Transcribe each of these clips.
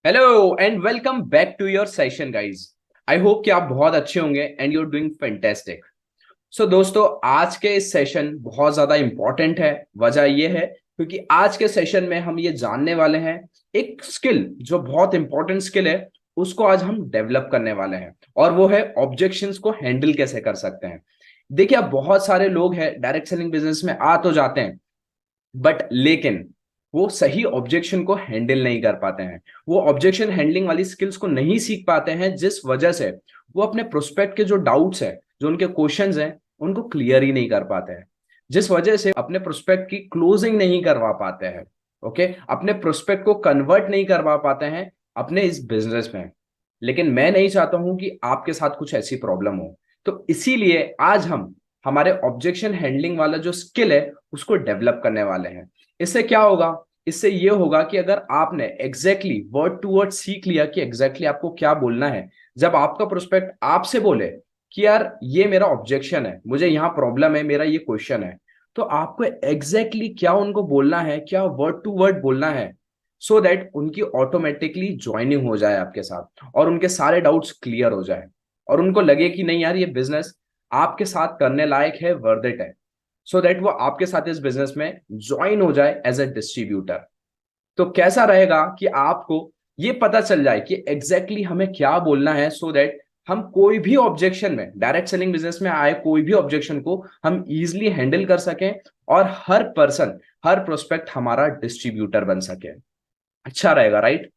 Hello and welcome back to your session guys. I hope कि आप बहुत अच्छे होंगे and you are doing fantastic. So दोस्तों, आज के इस सेशन बहुत ज्यादा इंपॉर्टेंट है। वजह यह है क्योंकि आज के सेशन में हम ये जानने वाले हैं एक स्किल जो बहुत इंपॉर्टेंट स्किल है, उसको आज हम डेवलप करने वाले हैं और वो है ऑब्जेक्शंस को हैंडल कैसे कर सकते हैं। देखिए, अब बहुत सारे लोग हैं डायरेक्ट सेलिंग बिजनेस में आ तो जाते हैं, बट लेकिन वो सही ऑब्जेक्शन को हैंडल नहीं कर पाते हैं। वो ऑब्जेक्शन हैंडलिंग वाली स्किल्स को नहीं सीख पाते हैं, जिस वजह से वो अपने प्रोस्पेक्ट के जो डाउट्स है, जो उनके क्वेश्चंस हैं, उनको क्लियर ही नहीं कर पाते हैं, जिस वजह से अपने प्रोस्पेक्ट की क्लोजिंग नहीं करवा पाते हैं। ओके, अपने प्रोस्पेक्ट को कन्वर्ट नहीं करवा पाते हैं अपने इस बिजनेस में। लेकिन मैं नहीं चाहता हूं कि आपके साथ कुछ ऐसी प्रॉब्लम हो। तो इसीलिए आज हम हमारे ऑब्जेक्शन हैंडलिंग वाला जो स्किल है उसको डेवलप करने वाले हैं। इससे क्या होगा? इससे ये होगा कि अगर आपने एग्जैक्टली वर्ड टू वर्ड सीख लिया कि एग्जैक्टली आपको क्या बोलना है, जब आपका प्रोस्पेक्ट आपसे बोले कि यार ये मेरा ऑब्जेक्शन है, मुझे यहाँ प्रॉब्लम है, मेरा ये क्वेश्चन है, तो आपको एग्जैक्टली क्या उनको बोलना है, क्या वर्ड टू वर्ड बोलना है, सो दैट उनकी ऑटोमेटिकली ज्वाइनिंग हो जाए आपके साथ और उनके सारे डाउट्स क्लियर हो जाए और उनको लगे कि नहीं यार, ये बिजनेस आपके साथ करने लायक है, वर्थ इट है, सो दैट वो आपके साथ इस बिजनेस में ज्वाइन हो जाए एज ए डिस्ट्रीब्यूटर। तो कैसा रहेगा कि आपको ये पता चल जाए कि एग्जैक्टली हमें क्या बोलना है, सो दैट हम कोई भी ऑब्जेक्शन में, डायरेक्ट सेलिंग बिजनेस में आए कोई भी ऑब्जेक्शन को हम इजिली हैंडल कर सकें और हर पर्सन, हर प्रोस्पेक्ट हमारा डिस्ट्रीब्यूटर बन सके। अच्छा रहेगा, राइट?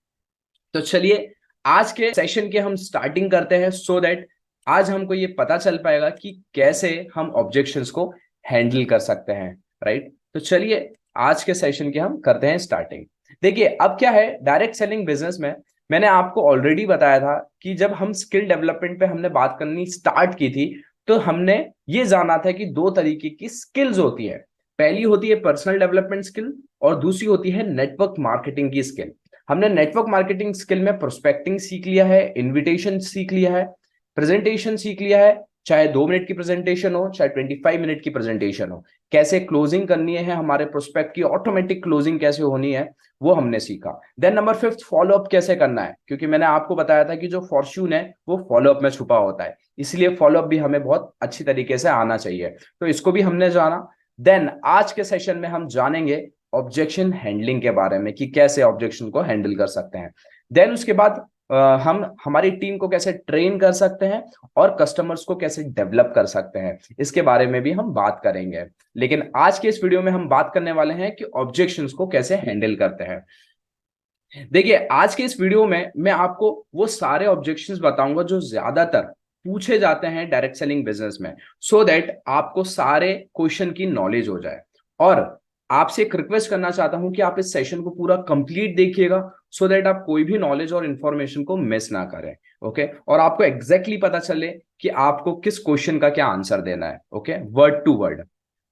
तो चलिए आज के सेशन के हम स्टार्टिंग करते हैं, सो दैट आज हमको ये पता चल पाएगा कि कैसे हम ऑब्जेक्शंस को हैंडल कर सकते हैं। राइट? तो चलिए आज के सेशन की हम करते हैं स्टार्टिंग। देखिए, अब क्या है, डायरेक्ट सेलिंग बिजनेस में मैंने आपको ऑलरेडी बताया था कि जब हम स्किल डेवलपमेंट पे हमने बात करनी स्टार्ट की थी, तो हमने ये जाना था कि दो तरीके की स्किल्स होती है। पहली होती है पर्सनल डेवलपमेंट स्किल और दूसरी होती है नेटवर्क मार्केटिंग की स्किल। हमने नेटवर्क मार्केटिंग स्किल में प्रोस्पेक्टिंग सीख लिया है, इनविटेशन सीख लिया है, प्रेजेंटेशन सीख लिया है, चाहे 2 मिनट की प्रेजेंटेशन हो चाहे 25 मिनट की प्रेजेंटेशन हो, कैसे क्लोजिंग करनी है, हमारे प्रोस्पेक्ट की ऑटोमेटिक क्लोजिंग कैसे होनी है, वो हमने सीखा। देन नंबर 5, फॉलोअप कैसे करना है, क्योंकि मैंने आपको बताया था कि जो फॉर्च्यून है वो फॉलोअप में छुपा होता है, इसलिए फॉलोअप भी हमें बहुत अच्छी तरीके से आना चाहिए, तो इसको भी हमने जाना। देन आज के सेशन में हम जानेंगे ऑब्जेक्शन हैंडलिंग के बारे में कि कैसे ऑब्जेक्शन को हैंडल कर सकते हैं। देन उसके बाद हम हमारी टीम को कैसे ट्रेन कर सकते हैं और कस्टमर्स को कैसे डेवलप कर सकते हैं, इसके बारे में भी हम बात करेंगे। लेकिन आज के इस वीडियो में हम बात करने वाले हैं कि ऑब्जेक्शंस को कैसे हैंडल करते हैं। देखिए, आज के इस वीडियो में मैं आपको वो सारे ऑब्जेक्शंस बताऊंगा जो ज्यादातर पूछे जाते हैं डायरेक्ट सेलिंग बिजनेस में, सो दैट आपको सारे क्वेश्चन की नॉलेज हो जाए। और आपसे एक रिक्वेस्ट करना चाहता हूं कि आप इस सेशन को पूरा कंप्लीट देखिएगा, सो दैट आप कोई भी नॉलेज और इंफॉर्मेशन को मिस ना करें। ओके, और आपको एग्जैक्टली पता चले कि आपको किस क्वेश्चन का क्या आंसर देना है। Okay, word to word.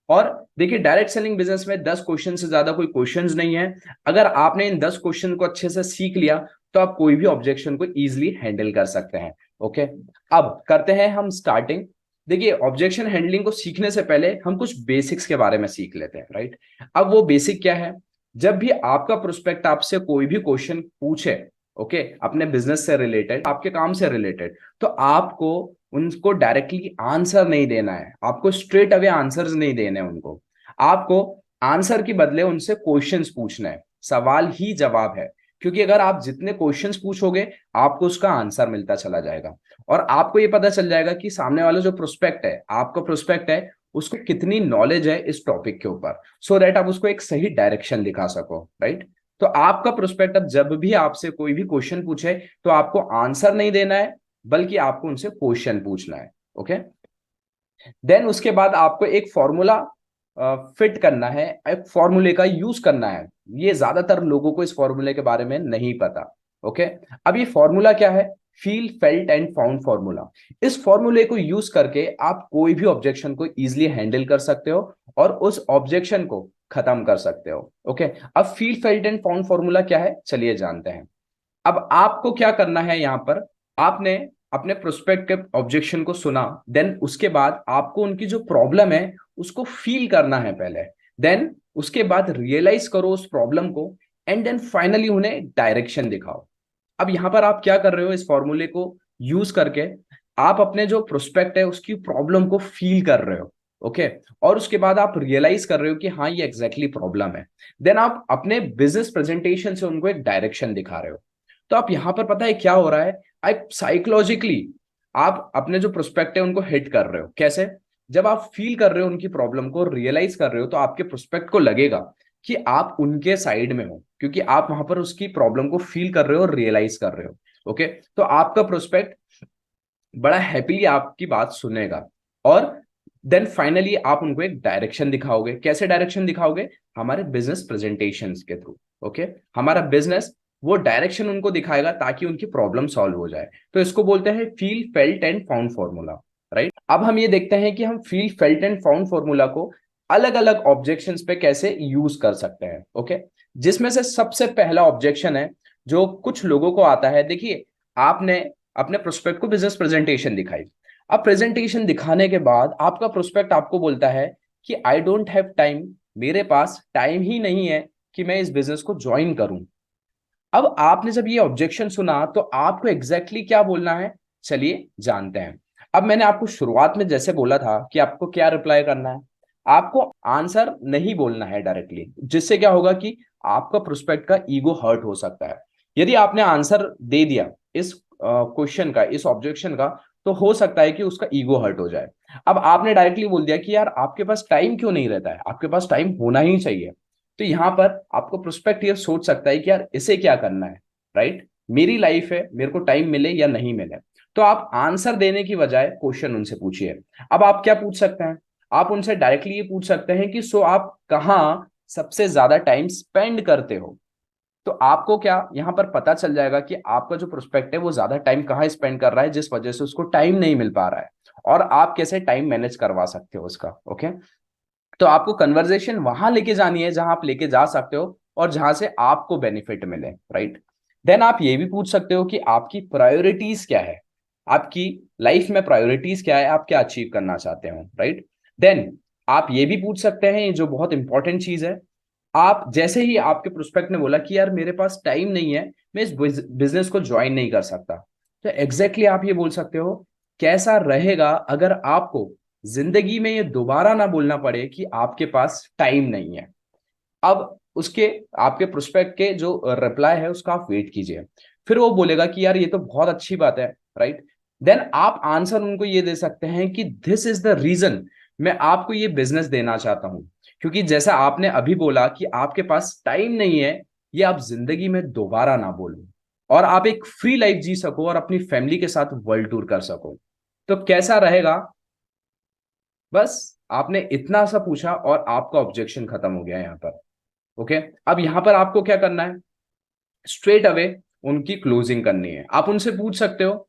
और देखिए, डायरेक्ट सेलिंग बिजनेस में 10 क्वेश्चन से ज्यादा कोई क्वेश्चंस नहीं है। अगर आपने इन 10 क्वेश्चन को अच्छे से सीख लिया तो आप कोई भी ऑब्जेक्शन को इजीली हैंडल कर सकते हैं। ओके, अब करते हैं हम स्टार्टिंग। देखिए, ऑब्जेक्शन हैंडलिंग को सीखने से पहले हम कुछ बेसिक्स के बारे में सीख लेते हैं। राइट? अब वो बेसिक क्या है? जब भी आपका प्रोस्पेक्ट आपसे कोई भी क्वेश्चन पूछे, ओके, अपने बिजनेस से रिलेटेड, आपके काम से रिलेटेड, तो आपको उनको डायरेक्टली आंसर नहीं देना है, आपको स्ट्रेट अवे आंसर्स नहीं देने उनको। आपको आंसर के बदले उनसे क्वेश्चंस पूछना है, सवाल ही जवाब है। क्योंकि अगर आप जितने क्वेश्चंस पूछोगे, आपको उसका आंसर मिलता चला जाएगा और आपको ये पता चल जाएगा कि सामने वाला जो प्रोस्पेक्ट है, आपका प्रोस्पेक्ट है, उसको कितनी नॉलेज है इस टॉपिक के ऊपर, सो दैट आप उसको एक सही डायरेक्शन दिखा सको। राइट? तो आपका प्रोस्पेक्ट अब जब भी आपसे कोई भी क्वेश्चन पूछे, तो आपको आंसर नहीं देना है, बल्कि आपको उनसे क्वेश्चन पूछना है। ओके, देन उसके बाद आपको एक फॉर्मूला फिट करना है, एक फॉर्मूले का यूज करना है। ये ज्यादातर लोगों को इस फॉर्मूले के बारे में नहीं पता। ओके, अब ये फॉर्मूला क्या है? Feel, felt and found formula. इस फॉर्मूले को यूज करके आप कोई भी ऑब्जेक्शन को इजिली हैंडल कर सकते हो और उस ऑब्जेक्शन को खत्म कर सकते हो। ओके, अब feel, felt and found formula क्या है, चलिए जानते हैं। अब आपको क्या करना है, यहां पर आपने अपने प्रोस्पेक्टिव ऑब्जेक्शन को सुना, देन उसके बाद आपको उनकी जो प्रॉब्लम है उसको फील करना है पहले, देन उसके बाद रियलाइज करो उस प्रॉब्लम को, एंड देन फाइनली उन्हें डायरेक्शन दिखाओ। अब यहां पर आप क्या कर रहे हो, इस फॉर्मूले को यूज करके आप अपने जो प्रोस्पेक्ट है उसकी प्रॉब्लम को फील कर रहे हो। ओके, और उसके बाद आप रियलाइज कर रहे हो कि हाँ ये एग्जैक्टली प्रॉब्लम है। देन आप अपने बिजनेस प्रेजेंटेशन से उनको एक डायरेक्शन दिखा रहे हो। तो आप यहां पर पता है क्या हो रहा है, आप साइकोलॉजिकली आप अपने जो प्रोस्पेक्ट है उनको हिट कर रहे हो। कैसे? जब आप फील कर रहे हो उनकी प्रॉब्लम को, रियलाइज कर रहे हो, तो आपके प्रोस्पेक्ट को लगेगा कि आप उनके साइड में हो, क्योंकि आप वहां पर उसकी प्रॉब्लम को फील कर रहे हो और रियलाइज कर रहे हो। ओके, तो आपका प्रोस्पेक्ट बड़ा हैप्पीली आपकी बात सुनेगा। और देन फाइनली आप उनको एक डायरेक्शन दिखाओगे। कैसे डायरेक्शन दिखाओगे? हमारे बिजनेस प्रेजेंटेशन के थ्रू। ओके, हमारा बिजनेस वो डायरेक्शन उनको दिखाएगा ताकि उनकी प्रॉब्लम सॉल्व हो जाए। तो इसको बोलते हैं feel felt and found formula. Right, अब हम ये देखते हैं कि हम feel felt and found formula को अलग अलग ऑब्जेक्शंस पे कैसे यूज कर सकते हैं। ओके, जिसमें से सबसे पहला ऑब्जेक्शन है जो कुछ लोगों को आता है। देखिए, आपने अपने प्रोस्पेक्ट को बिजनेस प्रेजेंटेशन दिखाई। अब प्रेजेंटेशन दिखाने के बाद आपका प्रोस्पेक्ट आपको बोलता है कि आई डोंट हैव टाइम, मेरे पास टाइम ही नहीं है कि मैं इस बिजनेस को ज्वाइन करूं। अब आपने जब ये ऑब्जेक्शन सुना तो आपको एग्जैक्टली क्या बोलना है, चलिए जानते हैं। अब मैंने आपको शुरुआत में जैसे बोला था कि आपको क्या रिप्लाई करना है, आपको आंसर नहीं बोलना है डायरेक्टली, जिससे क्या होगा कि आपका प्रोस्पेक्ट का ईगो हर्ट हो सकता है। यदि आपने आंसर दे दिया इस क्वेश्चन का, इस ऑब्जेक्शन का, तो हो सकता है कि उसका ईगो हर्ट हो जाए। अब आपने डायरेक्टली बोल दिया कि यार आपके पास टाइम क्यों नहीं रहता है, आपके पास टाइम होना ही चाहिए। तो यहां पर आपको प्रोस्पेक्ट ये सोच सकता है कि यार इसे क्या करना है, राइट, मेरी लाइफ है, मेरे को टाइम मिले या नहीं मिले। तो आप आंसर देने की बजाय क्वेश्चन उनसे पूछिए। अब आप क्या पूछ सकते हैं, आप उनसे डायरेक्टली ये पूछ सकते हैं कि सो आप कहाँ सबसे ज्यादा टाइम स्पेंड करते हो। तो आपको क्या यहां पर पता चल जाएगा कि आपका जो प्रोस्पेक्ट है वो ज्यादा टाइम कहाँ स्पेंड कर रहा है, जिस वजह से उसको टाइम नहीं मिल पा रहा है, और आप कैसे टाइम मैनेज करवा सकते हो उसका। ओके, तो आपको कन्वर्जेशन वहां लेके जानी है जहां आप लेके जा सकते हो और जहां से आपको बेनिफिट मिले। राइट, देन आप ये भी पूछ सकते हो कि आपकी प्रायोरिटीज क्या है, आपकी लाइफ में प्रायोरिटीज क्या है, आप क्या अचीव करना चाहते हो। राइट, देन आप ये भी पूछ सकते हैं, जो बहुत इंपॉर्टेंट चीज है, आप जैसे ही आपके प्रोस्पेक्ट ने बोला कि यार मेरे पास टाइम नहीं है, मैं इस बिजनेस को ज्वाइन नहीं कर सकता, तो एग्जैक्टली आप ये बोल सकते हो, कैसा रहेगा अगर आपको जिंदगी में ये दोबारा ना बोलना पड़े कि आपके पास टाइम नहीं है। अब उसके आपके प्रोस्पेक्ट के जो रिप्लाई है उसका आप वेट कीजिए। फिर वो बोलेगा कि यार ये तो बहुत अच्छी बात है। राइट, देन आप आंसर उनको ये दे सकते हैं कि दिस इज द रीजन मैं आपको ये बिजनेस देना चाहता हूं, क्योंकि जैसा आपने अभी बोला कि आपके पास टाइम नहीं है, ये आप जिंदगी में दोबारा ना बोलो और आप एक फ्री लाइफ जी सको और अपनी फैमिली के साथ वर्ल्ड टूर कर सको। तो कैसा रहेगा? बस आपने इतना सा पूछा और आपका ऑब्जेक्शन खत्म हो गया यहाँ पर। ओके, अब यहां पर आपको क्या करना है, स्ट्रेट अवे उनकी क्लोजिंग करनी है। आप उनसे पूछ सकते हो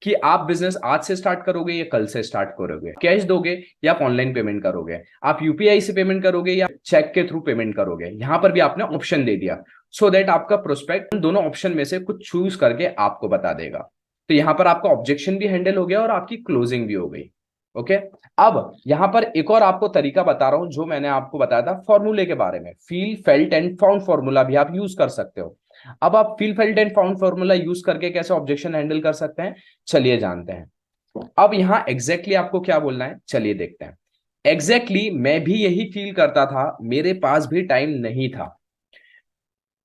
कि आप बिजनेस आज से स्टार्ट करोगे या कल से स्टार्ट करोगे, कैश दोगे या आप ऑनलाइन पेमेंट करोगे, आप यूपीआई से पेमेंट करोगे या चेक के थ्रू पेमेंट करोगे। यहां पर भी आपने ऑप्शन दे दिया, सो दैट आपका प्रोस्पेक्ट दोनों ऑप्शन में से कुछ चूज करके आपको बता देगा। तो यहां पर आपका ऑब्जेक्शन भी हैंडल हो गया और आपकी क्लोजिंग भी हो गई। ओके, अब यहां पर एक और आपको तरीका बता रहा हूं जो मैंने आपको बताया था फॉर्मूले के बारे में, feel felt and found formula भी आप यूज कर सकते हो। अब आप feel felt and found formula use करके कैसे ऑब्जेक्शन हैंडल कर सकते हैं, चलिए जानते हैं। अब यहां एग्जैक्टली आपको क्या बोलना है, चलिए देखते हैं। एग्जैक्टली मैं भी यही फील करता था, मेरे पास भी टाइम नहीं था,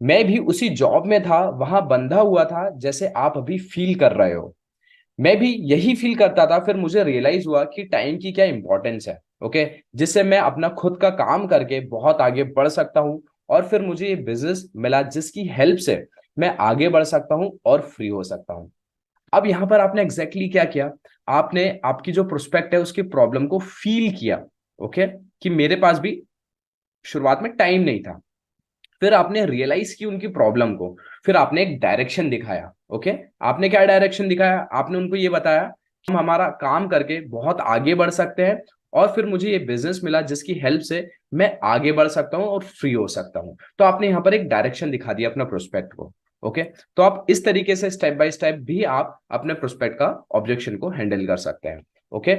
मैं भी उसी जॉब में था, वहां बंधा हुआ था जैसे आप अभी फील कर रहे हो। मैं भी यही फील करता था, फिर मुझे रियलाइज हुआ कि टाइम की क्या इंपॉर्टेंस है। ओके, जिससे मैं अपना खुद का काम करके बहुत आगे बढ़ सकता हूं, और फिर मुझे ये बिजनेस मिला जिसकी हेल्प से मैं आगे बढ़ सकता हूं और फ्री हो सकता हूं। अब यहां पर आपने एग्जैक्टली क्या किया, आपने आपकी जो प्रोस्पेक्ट है उसकी प्रॉब्लम को फील किया। ओके, कि मेरे पास भी शुरुआत में टाइम नहीं था, फिर आपने रियलाइज की उनकी प्रॉब्लम को, फिर आपने एक डायरेक्शन दिखाया। ओके, आपने क्या डायरेक्शन दिखाया, आपने उनको ये बताया कि हम हमारा काम करके बहुत आगे बढ़ सकते हैं, और फिर मुझे ये बिजनेस मिला जिसकी हेल्प से मैं आगे बढ़ सकता हूं और फ्री हो सकता हूं। तो आपने यहाँ पर एक डायरेक्शन दिखा दिया अपना प्रोस्पेक्ट को। ओके, तो आप इस तरीके से स्टेप बाय स्टेप भी आप अपने प्रोस्पेक्ट का ऑब्जेक्शन को हैंडल कर सकते हैं। ओके,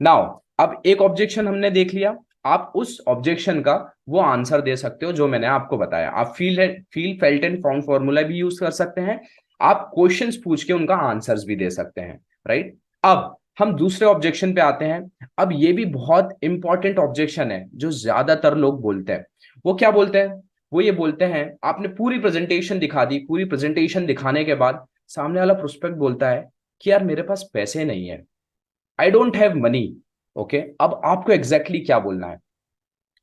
नाउ अब एक ऑब्जेक्शन हमने देख लिया, आप उस ऑब्जेक्शन का वो आंसर दे सकते हो जो मैंने आपको बताया। आप feel felt and found formula भी यूज कर सकते हैं, आप क्वेश्चंस पूछ के उनका आंसर्स भी दे सकते हैं, राइट। अब हम दूसरे ऑब्जेक्शन पे आते हैं। अब ये भी बहुत इंपॉर्टेंट ऑब्जेक्शन है जो ज्यादातर लोग बोलते हैं। वो क्या बोलते हैं? वो ये बोलते हैं, आपने पूरी प्रेजेंटेशन दिखा दी, पूरी प्रेजेंटेशन दिखाने के बाद सामने वाला प्रोस्पेक्ट बोलता है कि यार मेरे पास पैसे नहीं है, I don't have money. Okay, अब आपको एग्जैक्टली क्या बोलना है?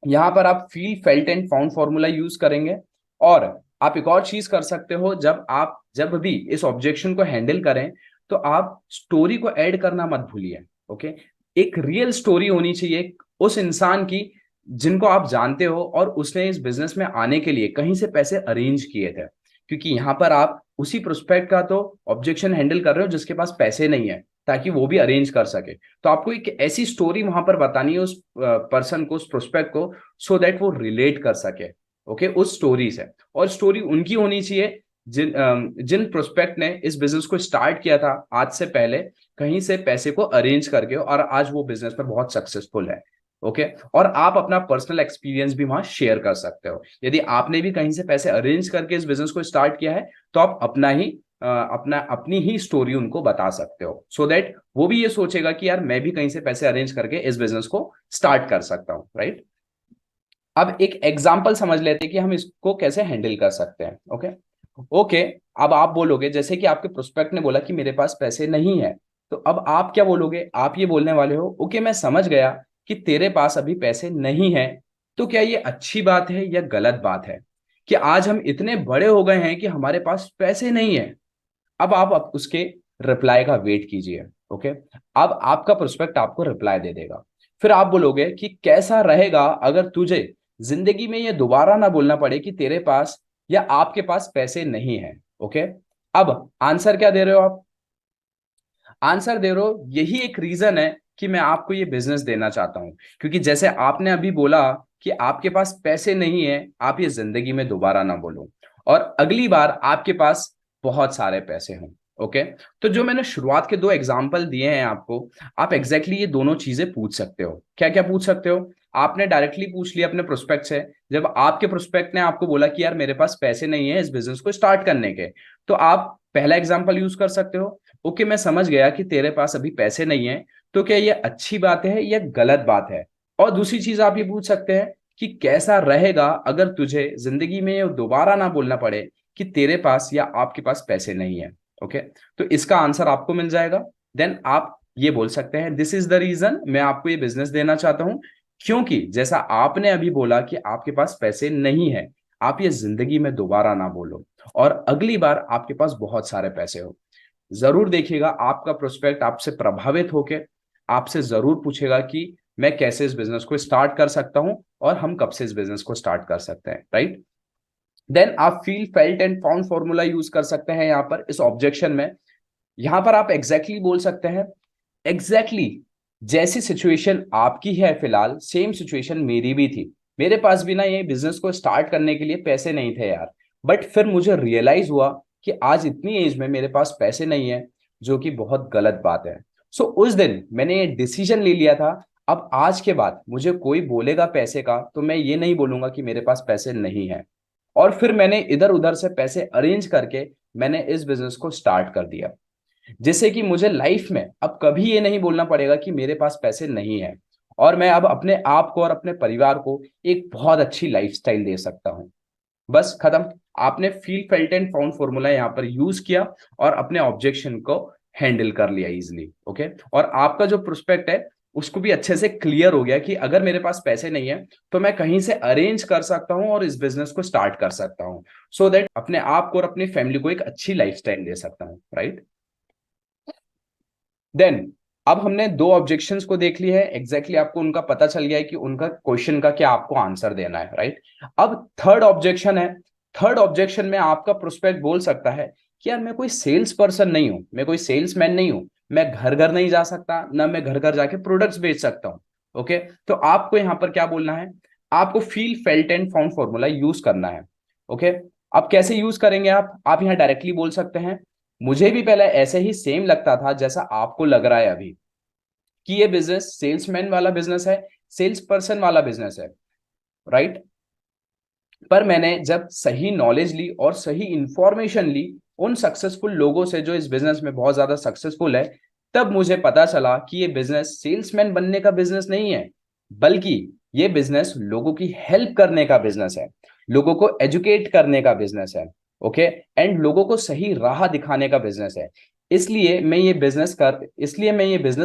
यहां पर आप feel felt and found formula use करेंगे। और आप एक और चीज कर सकते हो, जब भी इस ऑब्जेक्शन को हैंडल करें तो आप स्टोरी को ऐड करना मत भूलिए। ओके, एक रियल स्टोरी होनी चाहिए उस इंसान की जिनको आप जानते हो और उसने इस बिजनेस में आने के लिए कहीं से पैसे अरेंज किए थे। क्योंकि यहां पर आप उसी प्रोस्पेक्ट का तो ऑब्जेक्शन हैंडल कर रहे हो जिसके पास पैसे नहीं है, ताकि वो भी अरेंज कर सके। तो आपको एक ऐसी स्टोरी वहां पर बतानी है उस पर्सन को, उस प्रोस्पेक्ट को, सो दैट वो रिलेट कर सके, ओके, उस स्टोरी से। और स्टोरी उनकी होनी चाहिए जिन प्रोस्पेक्ट ने इस बिजनेस को स्टार्ट किया था आज से पहले, कहीं से पैसे को अरेंज करके, और आज वो बिजनेस में बहुत सक्सेसफुल है। ओके, और आप अपना पर्सनल एक्सपीरियंस भी वहां शेयर कर सकते हो। यदि आपने भी कहीं से पैसे अरेंज करके इस बिजनेस को स्टार्ट किया है तो आप अपनी ही स्टोरी उनको बता सकते हो, सो दैट वो भी ये सोचेगा कि यार मैं भी कहीं से पैसे अरेंज करके इस बिजनेस को स्टार्ट कर सकता हूँ, राइट। अब एक एग्जाम्पल समझ लेते हैं कि हम इसको कैसे हैंडल कर सकते हैं। ओके, ओके, अब आप बोलोगे, जैसे कि आपके प्रोस्पेक्ट ने बोला कि मेरे पास पैसे नहीं है, तो अब आप क्या बोलोगे? आप ये बोलने वाले हो, ओके मैं समझ गया कि तेरे पास अभी पैसे नहीं है। तो क्या ये अच्छी बात है या गलत बात है कि आज हम इतने बड़े हो गए हैं कि हमारे पास पैसे नहीं है? अब उसके रिप्लाई का वेट कीजिए। ओके, अब आपका प्रोस्पेक्ट आपको रिप्लाई दे देगा। फिर आप बोलोगे कि कैसा रहेगा अगर तुझे जिंदगी में ये दोबारा ना बोलना पड़े कि तेरे पास या आपके पास पैसे नहीं है। ओके, अब आंसर क्या दे रहे हो आप? आंसर दे रहे हो, यही एक रीजन है कि मैं आपको ये बिजनेस देना चाहता हूं। क्योंकि जैसे आपने अभी बोला कि आपके पास पैसे नहीं है, आप ये जिंदगी में दोबारा ना बोलो और अगली बार आपके पास बहुत सारे पैसे हों। ओके, तो जो मैंने शुरुआत के दो एग्जाम्पल दिए हैं आपको, आप एग्जैक्टली ये दोनों चीजें पूछ सकते हो। क्या क्या पूछ सकते हो? आपने डायरेक्टली पूछ लिया अपने प्रोस्पेक्ट से। जब आपके प्रोस्पेक्ट ने आपको बोला कि यार मेरे पास पैसे नहीं है इस बिजनेस को स्टार्ट करने के, तो आप पहला एग्जाम्पल यूज कर सकते हो, ओके मैं समझ गया कि तेरे पास अभी पैसे नहीं है, तो क्या ये अच्छी बात है या गलत बात है? और दूसरी चीज आप ये पूछ सकते हैं कि कैसा रहेगा अगर तुझे जिंदगी में ये दोबारा ना बोलना पड़े कि तेरे पास या आपके पास पैसे नहीं है। ओके, तो इसका आंसर आपको मिल जाएगा। देन आप ये बोल सकते हैं, दिस इज द रीजन मैं आपको ये बिजनेस देना चाहता हूं, क्योंकि जैसा आपने अभी बोला कि आपके पास पैसे नहीं है, आप ये जिंदगी में दोबारा ना बोलो और अगली बार आपके पास बहुत सारे पैसे हो। जरूर देखिएगा आपका प्रोस्पेक्ट आपसे प्रभावित होके आपसे जरूर पूछेगा कि मैं कैसे इस बिजनेस को स्टार्ट कर सकता हूं और हम कब से इस बिजनेस को स्टार्ट कर सकते हैं, राइट। देन आप feel felt and found formula use कर सकते हैं यहां पर इस ऑब्जेक्शन में। यहां पर आप एग्जैक्टली बोल सकते हैं, एग्जैक्टली जैसी सिचुएशन आपकी है फिलहाल, सेम सिचुएशन मेरी भी थी। मेरे पास भी ना ये बिजनेस को स्टार्ट करने के लिए पैसे नहीं थे यार, बट फिर मुझे रियलाइज हुआ कि आज इतनी एज में मेरे पास पैसे नहीं है, जो कि बहुत गलत बात है। सो उस दिन मैंने ये डिसीजन ले लिया था, अब आज के बाद मुझे कोई बोलेगा पैसे का तो मैं ये नहीं बोलूंगा कि मेरे पास पैसे नहीं है। और फिर मैंने इधर उधर से पैसे अरेंज करके मैंने इस बिजनेस को स्टार्ट कर दिया, जिससे कि मुझे लाइफ में अब कभी ये नहीं बोलना पड़ेगा कि मेरे पास पैसे नहीं है, और मैं अब अपने आप को और अपने परिवार को एक बहुत अच्छी लाइफस्टाइल दे सकता हूं। बस खत्म। आपने feel felt and found formula यहाँ पर यूज किया और अपने ऑब्जेक्शन को हैंडल कर लिया इजिली। ओके, और आपका जो प्रोस्पेक्ट है उसको भी अच्छे से क्लियर हो गया कि अगर मेरे पास पैसे नहीं है तो मैं कहीं से अरेंज कर सकता हूं और इस बिजनेस को स्टार्ट कर सकता हूं, सो दैट अपने आप को और अपनी फैमिली को एक अच्छी लाइफस्टाइल दे सकता हूं, राइट। देन अब हमने दो ऑब्जेक्शंस को देख लिया है, एग्जैक्टली आपको उनका पता चल गया है कि उनका क्वेश्चन का क्या आपको आंसर देना है, राइट। अब थर्ड ऑब्जेक्शन है। थर्ड ऑब्जेक्शन में आपका प्रोस्पेक्ट बोल सकता है कि यार मैं कोई सेल्स पर्सन नहीं हूं, मैं कोई सेल्समैन नहीं हूं, मैं घर घर नहीं जा सकता, ना मैं घर घर जाके प्रोडक्ट्स बेच सकता हूं। ओके, तो आपको यहां पर क्या बोलना है? आपको feel felt and found formula use करना है। ओके, अब कैसे यूज करेंगे आप यहां डायरेक्टली बोल सकते हैं, मुझे भी पहले ऐसे ही सेम लगता था जैसा आपको लग रहा है अभी, कि ये बिजनेस सेल्समैन वाला बिजनेस है, सेल्स पर्सन वाला बिजनेस है, राइट। पर मैंने जब सही नॉलेज ली और सही इंफॉर्मेशन ली उन सक्सेसफुल लोगों से जो इस बिजनेस में बहुत ज्यादा सक्सेसफुल है, तब मुझे पता चला कि ये बिजनेस सेल्समैन बनने का बिजनेस नहीं है, बल्कि ये बिजनेस लोगों की हेल्प करने का बिजनेस है, लोगों को एजुकेट करने का बिजनेस है। ओके, एंड लोगों को सही राह दिखाने का बिजनेस है। इसलिए मैं ये बिजनेस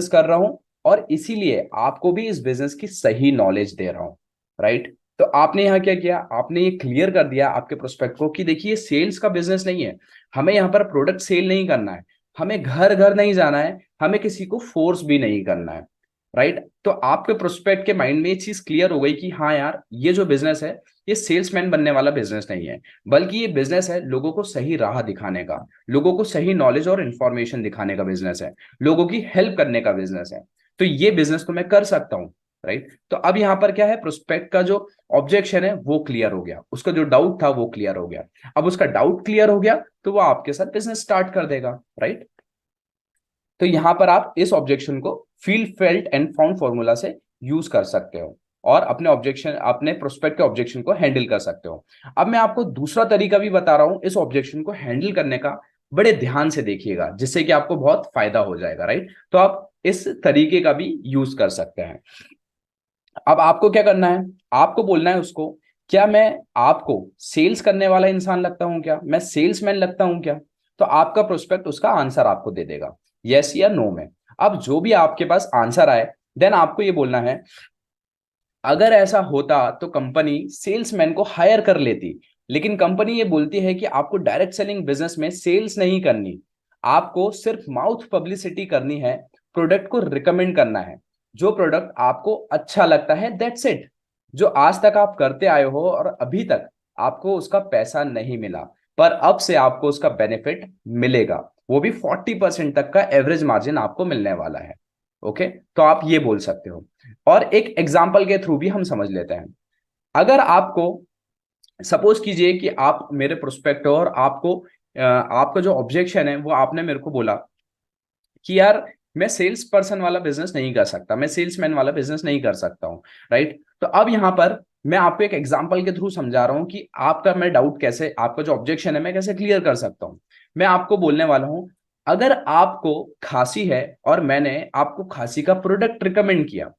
कर रहा हूं, और इसीलिए आपको भी इस बिजनेस की सही नॉलेज दे रहा हूं। राइट? तो आपने यहाँ क्या किया, आपने ये क्लियर कर दिया आपके प्रोस्पेक्ट को कि देखिए सेल्स का बिजनेस नहीं है, हमें यहाँ पर प्रोडक्ट सेल नहीं करना है, हमें घर घर नहीं जाना है, हमें किसी को फोर्स भी नहीं करना है। राइट? तो आपके प्रोस्पेक्ट के माइंड में ये चीज क्लियर हो गई कि हाँ यार, ये जो बिजनेस है ये सेल्समैन बनने वाला बिजनेस नहीं है, बल्कि ये बिजनेस है लोगों को सही राह दिखाने का, लोगों को सही नॉलेज और इंफॉर्मेशन दिखाने का बिजनेस है, लोगों की हेल्प करने का बिजनेस है। तो ये बिजनेस तो मैं कर सकता हूँ। राइट? तो अब यहां पर क्या है, प्रोस्पेक्ट का जो ऑब्जेक्शन है वो क्लियर हो गया, उसका जो डाउट था वो क्लियर हो गया। अब उसका डाउट क्लियर हो गया तो वो आपके साथ बिजनेस स्टार्ट कर देगा। राइट? तो यहां पर आप इस ऑब्जेक्शन को feel felt and found formula से यूज कर सकते हो, और अपने प्रोस्पेक्ट के ऑब्जेक्शन को हैंडल कर सकते हो। अब मैं आपको दूसरा तरीका भी बता रहा हूं इस ऑब्जेक्शन को हैंडल करने का, बड़े ध्यान से देखिएगा, जिससे कि आपको बहुत फायदा हो जाएगा। राइट? तो आप इस तरीके का भी यूज कर सकते हैं। अब आपको क्या करना है, आपको बोलना है उसको, क्या मैं आपको सेल्स करने वाला इंसान लगता हूं, क्या मैं सेल्समैन लगता हूं क्या? तो आपका प्रोस्पेक्ट उसका आंसर आपको दे देगा, यस या नो में। अब जो भी आपके पास आंसर आए, देन आपको ये बोलना है, अगर ऐसा होता तो कंपनी सेल्समैन को हायर कर लेती, लेकिन कंपनी ये बोलती है कि आपको डायरेक्ट सेलिंग बिजनेस में सेल्स नहीं करनी, आपको सिर्फ माउथ पब्लिसिटी करनी है, प्रोडक्ट को रिकमेंड करना है, जो प्रोडक्ट आपको अच्छा लगता है, दैट्स इट। जो आज तक आप करते आए हो और अभी तक आपको उसका पैसा नहीं मिला, पर अब से आपको उसका बेनिफिट मिलेगा, वो भी 40% तक का एवरेज मार्जिन आपको मिलने वाला है। ओके, तो आप ये बोल सकते हो। और एक एग्जाम्पल के थ्रू भी हम समझ लेते हैं। अगर आपको, सपोज कीजिए कि आप मेरे प्रोस्पेक्ट हो, और आपका जो ऑब्जेक्शन है वो आपने मेरे को बोला कि यार मैं सेल्स पर्सन वाला बिजनेस नहीं कर सकता, मैं सेल्समैन वाला बिजनेस नहीं कर सकता हूं। राइट? तो अब यहां पर मैं आपको एक एग्जांपल के थ्रू समझा रहा हूं कि आपका मैं डाउट कैसे, आपका जो ऑब्जेक्शन है मैं कैसे क्लियर कर सकता हूं। मैं आपको बोलने वाला हूं, अगर आपको खांसी है और मैंने आपको खांसी का प्रोडक्ट रिकमेंड किया,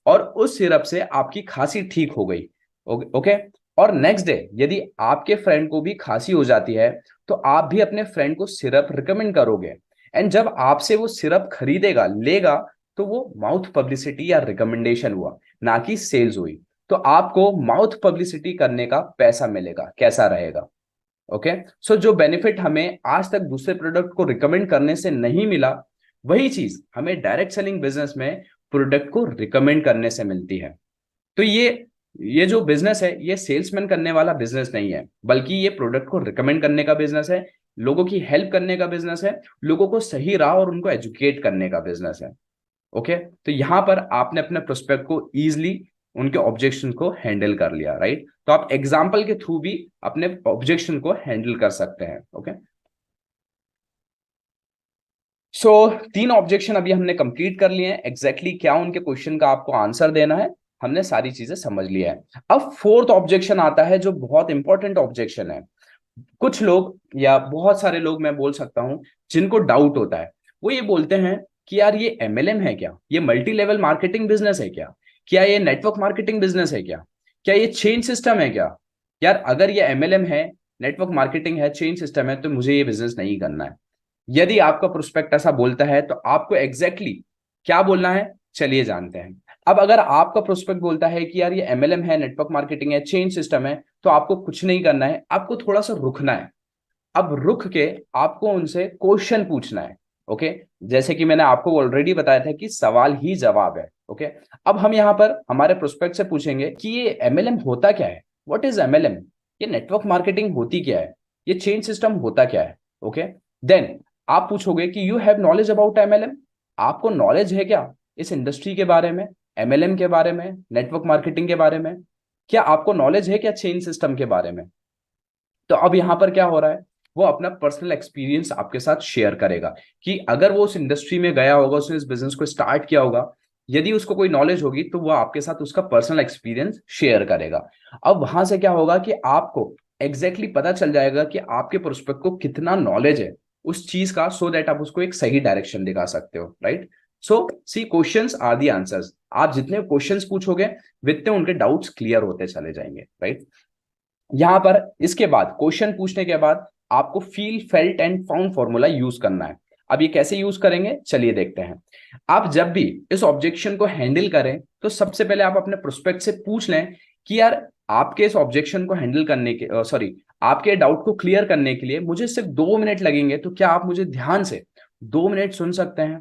और उस सिरप से आपकी खांसी ठीक हो गई, ओके, और नेक्स्ट डे यदि आपके फ्रेंड को भी खांसी हो जाती है, तो आप भी अपने फ्रेंड को सिरप रिकमेंड करोगे, एंड जब आपसे वो सिरप खरीदेगा, लेगा, तो वो माउथ पब्लिसिटी या रिकमेंडेशन हुआ, ना कि सेल्स हुई। तो आपको माउथ पब्लिसिटी करने का पैसा मिलेगा, कैसा रहेगा? ओके, सो जो बेनिफिट हमें आज तक दूसरे प्रोडक्ट को रिकमेंड करने से नहीं मिला, वही चीज हमें डायरेक्ट सेलिंग बिजनेस में प्रोडक्ट को रिकमेंड करने से मिलती है। तो ये जो बिजनेस है ये सेल्समैन करने वाला बिजनेस नहीं है, बल्कि ये प्रोडक्ट को रिकमेंड करने का बिजनेस है, लोगों की हेल्प करने का बिजनेस है, लोगों को सही राह और उनको एजुकेट करने का बिजनेस है। ओके, तो यहां पर आपने अपने प्रोस्पेक्ट को इजिली, उनके ऑब्जेक्शन को हैंडल कर लिया। राइट? तो आप एग्जाम्पल के थ्रू भी अपने ऑब्जेक्शन को हैंडल कर सकते हैं। ओके, सो तीन ऑब्जेक्शन अभी हमने कंप्लीट कर लिए हैं, एग्जैक्टली क्या उनके क्वेश्चन का आपको आंसर देना है, हमने सारी चीजें समझ लिया है। अब फोर्थ ऑब्जेक्शन आता है जो बहुत इंपॉर्टेंट ऑब्जेक्शन है। कुछ लोग या बहुत सारे लोग मैं बोल सकता हूं, जिनको डाउट होता है, वो ये बोलते हैं कि यार ये एमएलएम है क्या, ये मल्टी लेवल मार्केटिंग बिजनेस है क्या, क्या ये नेटवर्क मार्केटिंग बिजनेस है क्या, क्या ये चेन सिस्टम है क्या? यार अगर ये एमएलएम है, नेटवर्क मार्केटिंग है, चेन सिस्टम है, तो मुझे ये बिजनेस नहीं करना है। यदि आपका प्रोस्पेक्ट ऐसा बोलता है तो आपको एग्जैक्टली क्या बोलना है, चलिए जानते हैं। अब अगर आपका प्रोस्पेक्ट बोलता है कि यार ये एमएलएम है, नेटवर्क मार्केटिंग है, चेंज सिस्टम है, तो आपको कुछ नहीं करना है, आपको थोड़ा सा रुकना है। अब रुक के आपको उनसे क्वेश्चन पूछना है। ओके, जैसे कि मैंने आपको ऑलरेडी बताया था कि सवाल ही जवाब है। ओके, अब हम यहाँ पर हमारे प्रोस्पेक्ट से पूछेंगे कि ये एमएलएम होता क्या है, व्हाट इज एमएलएम, ये नेटवर्क मार्केटिंग होती क्या है, ये चेंज सिस्टम होता क्या है। ओके, देन आप पूछोगे कि you have knowledge about MLM, आपको नॉलेज है क्या इस इंडस्ट्री के बारे में, एमएलएम के बारे में, नेटवर्क मार्केटिंग के बारे में, क्या आपको नॉलेज है क्या चेंज सिस्टम के बारे में? तो अब यहां पर क्या हो रहा है, वो अपना पर्सनल एक्सपीरियंस आपके साथ शेयर करेगा कि अगर वो उस इंडस्ट्री में गया होगा, उसने इस बिजनेस को स्टार्ट किया होगा, यदि उसको कोई नॉलेज होगी तो वो आपके साथ उसका पर्सनल एक्सपीरियंस शेयर करेगा। अब वहां से क्या होगा कि आपको एग्जैक्टली पता चल जाएगा कि आपके प्रोस्पेक्ट को कितना नॉलेज है उस चीज का, सो दैट आप उसको एक सही डायरेक्शन दिखा सकते हो, right. So see questions are the answers. आप जितने क्वेश्चंस पूछोगे वितने उनके डाउट्स क्लियर होते चले जाएंगे, राइट। यहां पर इसके बाद क्वेश्चन पूछने के बाद आपको feel, felt and found formula use करना है। अब ये कैसे यूज करेंगे चलिए देखते हैं। आप जब भी इस ऑब्जेक्शन को हैंडल करें तो सबसे पहले आप अपने प्रोस्पेक्ट से पूछ लें कि यार आपके इस ऑब्जेक्शन को हैंडल करने के सॉरी आपके डाउट को क्लियर करने के लिए मुझे सिर्फ 2 मिनट लगेंगे, तो क्या आप मुझे ध्यान से 2 मिनट सुन सकते हैं।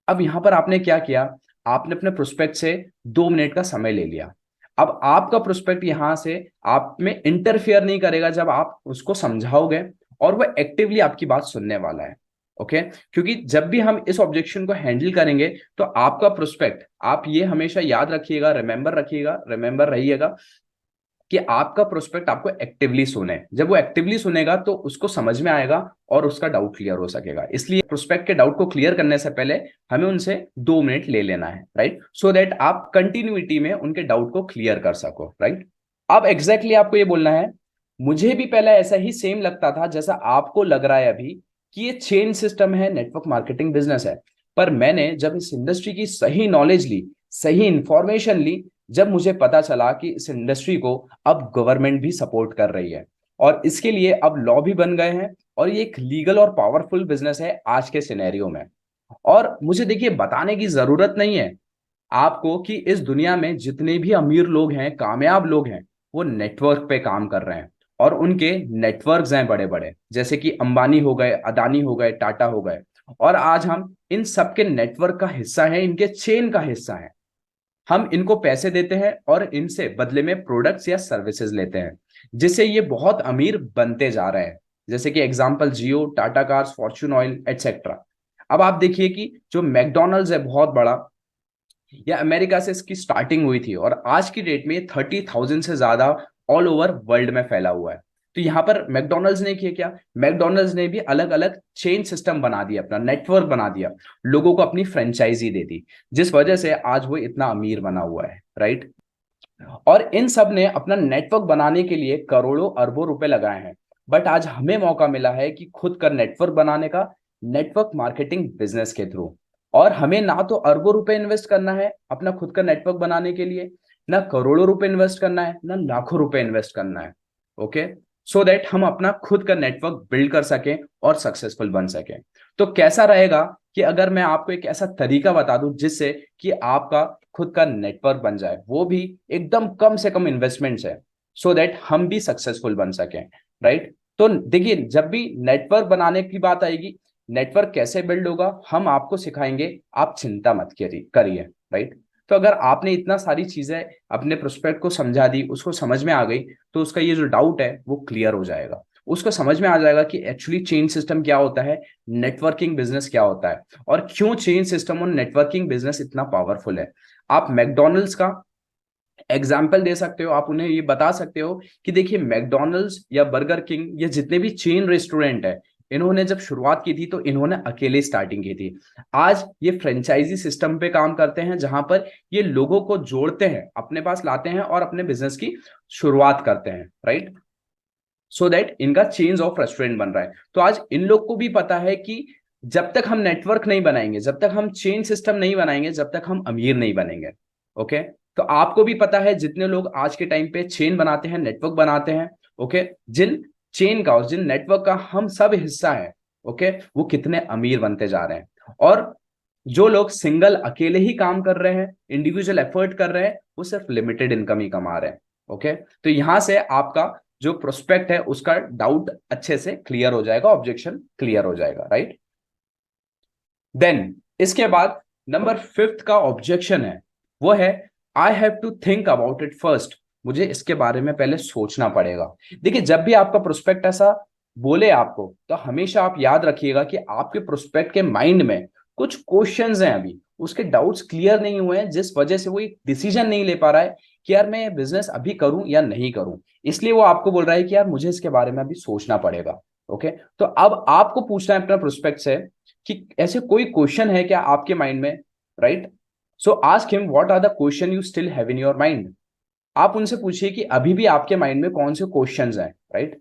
अब यहां पर आपने क्या किया, आपने अपने प्रोस्पेक्ट से 2 मिनट का समय ले लिया। अब आपका प्रोस्पेक्ट यहां से आप में इंटरफियर नहीं करेगा जब आप उसको समझाओगे, और वो एक्टिवली आपकी बात सुनने वाला है। ओके, क्योंकि जब भी हम इस ऑब्जेक्शन को हैंडल करेंगे तो आपका प्रोस्पेक्ट, आप ये हमेशा याद रखिएगा, रिमेंबर रहिएगा कि आपका प्रोस्पेक्ट आपको एक्टिवली सुने। जब वो एक्टिवली सुनेगा तो उसको समझ में आएगा और उसका डाउट क्लियर हो सकेगा। इसलिए प्रोस्पेक्ट के डाउट को क्लियर करने से पहले हमें उनसे 2 मिनट ले लेना है, राइट, सो दैट आप कंटिन्यूटी में उनके डाउट को क्लियर कर सको, राइट। अब एग्जैक्टली आपको ये बोलना है, मुझे भी पहले ऐसा ही सेम लगता था जैसा आपको लग रहा है अभी, कि ये चेन सिस्टम है, नेटवर्क मार्केटिंग बिजनेस है। पर मैंने जब इस इंडस्ट्री की सही नॉलेज ली, सही इंफॉर्मेशन ली, जब मुझे पता चला कि इस इंडस्ट्री को अब गवर्नमेंट भी सपोर्ट कर रही है और इसके लिए अब लॉ भी बन गए हैं, और ये एक लीगल और पावरफुल बिजनेस है आज के सिनेरियो में। और मुझे देखिए बताने की जरूरत नहीं है आपको कि इस दुनिया में जितने भी अमीर लोग हैं, कामयाब लोग हैं, वो नेटवर्क पे काम कर रहे हैं, और उनके नेटवर्क्स हैं बड़े बड़े, जैसे कि अंबानी हो गए, अदानी हो गए, टाटा हो गए। और आज हम इन सबके नेटवर्क का हिस्सा हैं, इनके चेन का हिस्सा हैं। हम इनको पैसे देते हैं और इनसे बदले में प्रोडक्ट्स या सर्विसेज लेते हैं, जिससे ये बहुत अमीर बनते जा रहे हैं। जैसे कि example Jio, Tata cars, Fortune oil etcetera. अब आप देखिए कि जो मैकडोनल्ड्स है बहुत बड़ा, या अमेरिका से इसकी स्टार्टिंग हुई थी और आज की डेट में 30,000 से ज्यादा ऑल ओवर वर्ल्ड में फैला हुआ है। तो यहाँ पर मैकडोनल्ड्स ने किया क्या, मैकडोनल्ड्स ने भी अलग अलग चेन सिस्टम बना दिया, अपना नेटवर्क बना दिया, लोगों को अपनी फ्रेंचाइजी दे दी, जिस वजह से आज वो इतना अमीर बना हुआ है, राइट। और इन सब ने अपना नेटवर्क बनाने के लिए करोड़ों अरबों रुपए लगाए हैं। बट आज हमें मौका मिला है कि खुद का नेटवर्क बनाने का, नेटवर्क मार्केटिंग बिजनेस के थ्रू। और हमें ना तो अरबों रुपए इन्वेस्ट करना है अपना खुद का नेटवर्क बनाने के लिए, ना करोड़ों रुपए इन्वेस्ट करना है, ना लाखों रुपए इन्वेस्ट करना है। ओके, सो दैट हम अपना खुद का नेटवर्क बिल्ड कर सकें और सक्सेसफुल बन सकें। तो कैसा रहेगा कि अगर मैं आपको एक ऐसा तरीका बता दूं जिससे कि आपका खुद का नेटवर्क बन जाए, वो भी एकदम कम से कम इन्वेस्टमेंट है, सो दैट हम भी सक्सेसफुल बन सकें, राइट। तो देखिए, जब भी नेटवर्क बनाने की बात आएगी, नेटवर्क कैसे बिल्ड होगा हम आपको सिखाएंगे, आप चिंता मत करिए, राइट। तो अगर आपने इतना सारी चीजें अपने प्रोस्पेक्ट को समझा दी, उसको समझ में आ गई, तो उसका ये जो डाउट है वो क्लियर हो जाएगा। उसको समझ में आ जाएगा कि एक्चुअली चेन सिस्टम क्या होता है, नेटवर्किंग बिजनेस क्या होता है, और क्यों चेन सिस्टम और नेटवर्किंग बिजनेस इतना पावरफुल है। आप मैकडोनल्ड्स का एग्जाम्पल दे सकते हो, आप उन्हें ये बता सकते हो कि देखिए मैकडोनल्ड्स या बर्गर किंग या जितने भी चेन रेस्टोरेंट है, इन्होंने जब शुरुआत की थी तो इन्होंने अकेले स्टार्टिंग की थी। आज ये फ्रेंचाइजी सिस्टम पे काम करते हैं, जहां पर ये लोगों को जोड़ते हैं, अपने पास लाते हैं और अपने बिजनेस की शुरुआत करते हैं, राइट, सो दैट इनका चेन्स ऑफ रेस्टोरेंट बन रहा है। तो आज इन लोग को भी पता है कि जब तक हम नेटवर्क नहीं बनाएंगे, जब तक हम चेन सिस्टम नहीं बनाएंगे, जब तक हम अमीर नहीं बनेंगे। ओके, तो आपको भी पता है जितने लोग आज के टाइम पे चेन बनाते हैं, नेटवर्क बनाते हैं, ओके, जिन चेन का और जिन नेटवर्क का हम सब हिस्सा है, ओके, वो कितने अमीर बनते जा रहे हैं। और जो लोग सिंगल अकेले ही काम कर रहे हैं, इंडिविजुअल एफर्ट कर रहे हैं, वो सिर्फ लिमिटेड इनकम ही कमा रहे हैं। ओके, तो यहां से आपका जो प्रोस्पेक्ट है उसका डाउट अच्छे से क्लियर हो जाएगा, ऑब्जेक्शन क्लियर हो जाएगा, राइट। देन इसके बाद नंबर 5 का ऑब्जेक्शन है, वो है I have to think about it first. मुझे इसके बारे में पहले सोचना पड़ेगा। देखिए, जब भी आपका प्रोस्पेक्ट ऐसा बोले आपको, तो हमेशा आप याद रखिएगा कि आपके प्रोस्पेक्ट के माइंड में कुछ क्वेश्चंस हैं, अभी उसके डाउट्स क्लियर नहीं हुए हैं, जिस वजह से वो एक डिसीजन नहीं ले पा रहा है कि यार मैं बिजनेस अभी करूं या नहीं करूं। इसलिए वो आपको बोल रहा है कि यार मुझे इसके बारे में अभी सोचना पड़ेगा। ओके, तो अब आपको पूछना है अपना प्रोस्पेक्ट से कि ऐसे कोई क्वेश्चन है क्या आपके माइंड में, right. So ask him what are the question you still have in your mind. आप उनसे पूछिए कि अभी भी आपके माइंड में कौन से क्वेश्चंस हैं, राइट?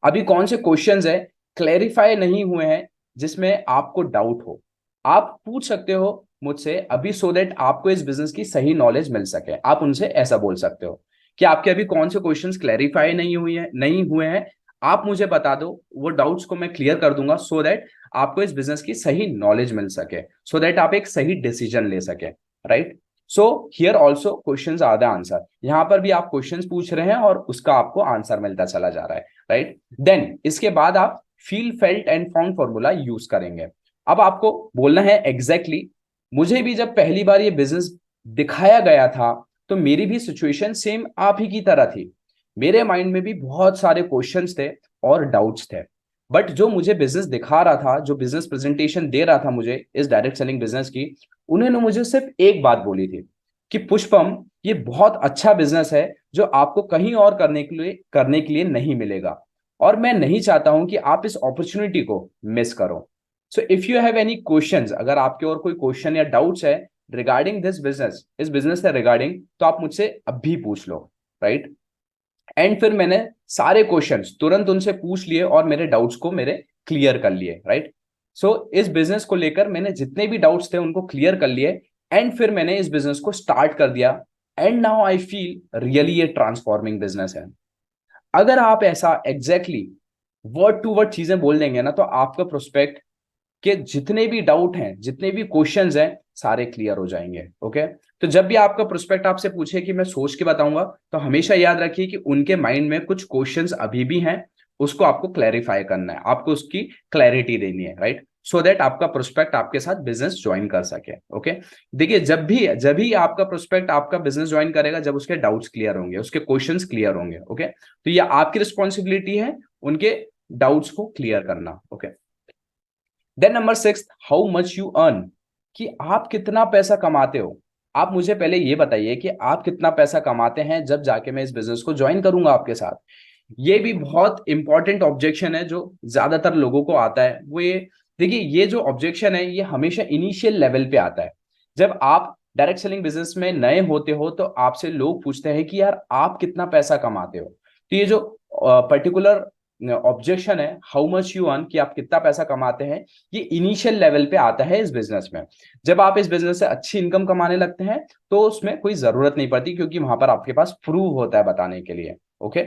अभी कौन से क्वेश्चंस है क्लेरिफाई नहीं हुए हैं जिसमें आपको डाउट हो, आप पूछ सकते हो मुझसे अभी, सो दैट आपको इस बिजनेस की सही नॉलेज मिल सके। आप उनसे ऐसा बोल सकते हो कि आपके अभी कौन से क्वेश्चंस क्लेरिफाई नहीं हुए हैं, आप मुझे बता दो, वो डाउट्स को मैं क्लियर कर दूंगा, सो दैट आपको इस बिजनेस की सही नॉलेज मिल सके, सो दैट आप एक सही डिसीजन ले सके, right? So here also questions are the answer. यहां पर भी आप क्वेश्चंस पूछ रहे हैं और उसका आपको आंसर मिलता चला जा रहा है, राइट? देन इसके बाद आप feel, felt and found formula use करेंगे। अब आपको बोलना है एग्जैक्टली मुझे भी जब पहली बार ये बिजनेस दिखाया गया था तो मेरी भी सिचुएशन सेम आप ही की तरह थी, मेरे माइंड में भी बहुत सारे क्वेश्चंस थे और डाउट्स थे, बट जो मुझे बिजनेस दिखा रहा था, जो बिजनेस प्रेजेंटेशन दे रहा था मुझे इस डायरेक्ट सेलिंग बिजनेस की, उन्होंने मुझे सिर्फ एक बात बोली थी कि पुष्पम, ये बहुत अच्छा बिजनेस है जो आपको कहीं और करने के लिए नहीं मिलेगा, और मैं नहीं चाहता हूं कि आप इस अपॉर्चुनिटी को मिस करो। So if you have any questions, अगर आपके और कोई क्वेश्चन या डाउट्स है रिगार्डिंग दिस बिजनेस, इस बिजनेस से रिगार्डिंग, तो आप मुझसे अभी पूछ लो, राइट? एंड फिर मैंने सारे क्वेश्चंस तुरंत उनसे पूछ लिए और मेरे डाउट्स को मेरे क्लियर कर लिए, राइट? सो इस बिजनेस को लेकर मैंने जितने भी डाउट्स थे उनको क्लियर कर लिए, एंड फिर मैंने इस बिजनेस को स्टार्ट कर दिया, and now I feel really ये ट्रांसफॉर्मिंग बिजनेस है। अगर आप ऐसा एग्जैक्टली वर्ड टू वर्ड चीजें बोल देंगे ना, तो आपका प्रोस्पेक्ट के जितने भी डाउट हैं, जितने भी क्वेश्चंस हैं, सारे क्लियर हो जाएंगे। ओके? तो जब भी आपका प्रोस्पेक्ट आपसे पूछे कि मैं सोच के बताऊंगा, तो हमेशा याद रखिए कि उनके माइंड में कुछ क्वेश्चंस अभी भी हैं, उसको आपको क्लैरिफाई करना है, आपको उसकी क्लैरिटी देनी है, राइट? सो दैट आपका प्रोस्पेक्ट आपके साथ बिजनेस ज्वाइन कर सके। ओके? देखिए, जब भी आपका प्रोस्पेक्ट आपका बिजनेस ज्वाइन करेगा, जब उसके डाउट्स क्लियर होंगे, उसके क्वेश्चंस क्लियर होंगे। ओके? तो ये आपकी रिस्पॉन्सिबिलिटी है उनके डाउट्स को क्लियर करना। Okay? Then number 6, how much you earn, कि आप कितना पैसा कमाते हो। आप मुझे पहले ये बताइए कि आप कितना पैसा कमाते हैं, जब जाके मैं इस बिजनेस को ज्वाइन करूंगा आपके साथ। ये भी बहुत इंपॉर्टेंट ऑब्जेक्शन है जो ज्यादातर लोगों को आता है। वो ये देखिए, ये जो ऑब्जेक्शन है ये हमेशा इनिशियल लेवल पे आता है। जब आप डायरेक्ट सेलिंग बिजनेस में नए होते हो तो आपसे लोग पूछते हैं कि यार आप कितना पैसा कमाते हो। तो ये जो पर्टिकुलर ऑब्जेक्शन है, हाउ मच यू अर्न, कि आप कितना पैसा कमाते हैं, ये इनिशियल लेवल पे आता है इस बिजनेस में। जब आप इस बिजनेस से अच्छी इनकम कमाने लगते हैं तो उसमें कोई जरूरत नहीं पड़ती, क्योंकि वहां पर आपके पास प्रूव होता है बताने के लिए। ओके?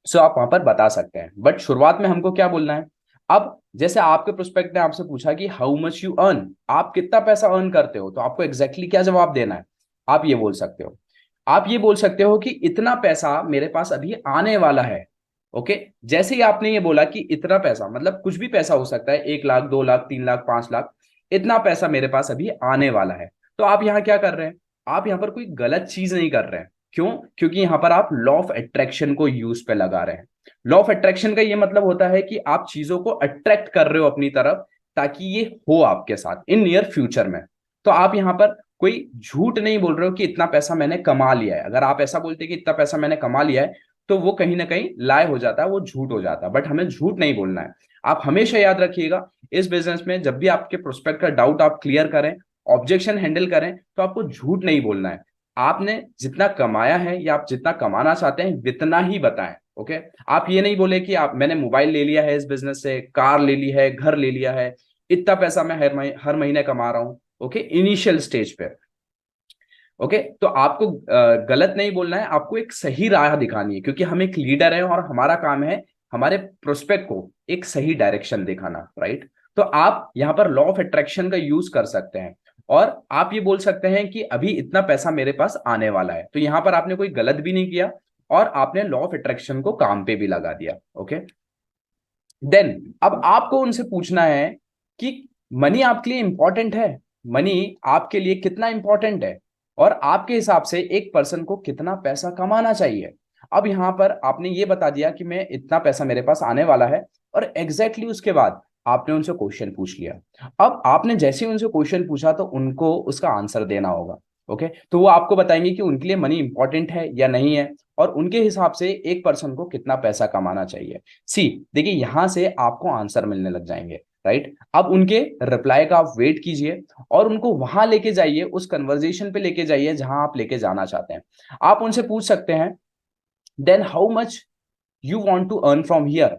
सो आप वहां पर बता सकते हैं, बट शुरुआत में हमको क्या बोलना है। अब जैसे आपके प्रोस्पेक्ट ने आपसे पूछा कि हाउ मच यू अर्न, आप कितना पैसा अर्न करते हो, तो आपको एग्जैक्टली क्या जवाब देना है। आप ये बोल सकते हो, आप ये बोल सकते हो कि इतना पैसा मेरे पास अभी आने वाला है। ओके? जैसे ही आपने ये बोला कि इतना पैसा, मतलब कुछ भी पैसा हो सकता है, 1 लाख, 2 लाख, 3 लाख, 5 लाख, इतना पैसा मेरे पास अभी आने वाला है। तो आप यहाँ क्या कर रहे हैं, आप यहाँ पर कोई गलत चीज नहीं कर रहे हैं। क्यों? क्योंकि यहां पर आप लॉ ऑफ अट्रैक्शन को यूज पे लगा रहे हैं। लॉ ऑफ अट्रैक्शन का ये मतलब होता है कि आप चीजों को अट्रैक्ट कर रहे हो अपनी तरफ, ताकि ये हो आपके साथ इन नियर फ्यूचर में। तो आप यहां पर कोई झूठ नहीं बोल रहे हो कि इतना पैसा मैंने कमा लिया है। अगर आप ऐसा बोलते कि इतना पैसा मैंने कमा लिया है, तो वो कहीं ना कहीं लाए हो जाता है, वो झूठ हो जाता है। बट हमें झूठ नहीं बोलना है। आप हमेशा याद रखिएगा, इस बिजनेस में जब भी आपके प्रोस्पेक्ट का डाउट आप क्लियर करें, ऑब्जेक्शन हैंडल करें, तो आपको झूठ नहीं बोलना है। आपने जितना कमाया है या आप जितना कमाना चाहते हैं जितना ही बताएं। ओके? आप ये नहीं बोले कि आप मैंने मोबाइल ले लिया है इस बिजनेस से, कार ले ली है, घर ले लिया है, इतना पैसा मैं हर महीने कमा रहा हूं। ओके? इनिशियल स्टेज पे। ओके? तो आपको गलत नहीं बोलना है, आपको एक सही राह दिखानी है, क्योंकि हम एक लीडर है और हमारा काम है हमारे प्रोस्पेक्ट को एक सही डायरेक्शन दिखाना, राइट? तो आप यहां पर लॉ ऑफ अट्रैक्शन का यूज कर सकते हैं, और आप ये बोल सकते हैं कि अभी इतना पैसा मेरे पास आने वाला है। तो यहां पर आपने कोई गलत भी नहीं किया, और आपने लॉ ऑफ अट्रैक्शन को काम पे भी लगा दिया। ओके? देन अब आपको उनसे पूछना है कि मनी आपके लिए इंपॉर्टेंट है, मनी आपके लिए कितना इंपॉर्टेंट है, और आपके हिसाब से एक पर्सन को कितना पैसा कमाना चाहिए। अब यहां पर आपने ये बता दिया कि मैं इतना पैसा मेरे पास आने वाला है, और एग्जैक्टली उसके बाद आपने उनसे क्वेश्चन पूछ लिया। अब आपने जैसे ही उनसे क्वेश्चन पूछा तो उनको उसका आंसर देना होगा। ओके? तो वो आपको बताएंगे कि उनके लिए मनी इंपॉर्टेंट है या नहीं है, और उनके हिसाब से एक पर्सन को कितना पैसा कमाना चाहिए। सी, देखिए, यहां से आपको आंसर मिलने लग जाएंगे, राइट। अब उनके रिप्लाई का आप वेट कीजिए और उनको वहां लेके जाइए, उस कन्वर्जेशन पे लेके जाइए जहां आप लेके जाना चाहते हैं। आप उनसे पूछ सकते हैं, then how much you want to earn from here.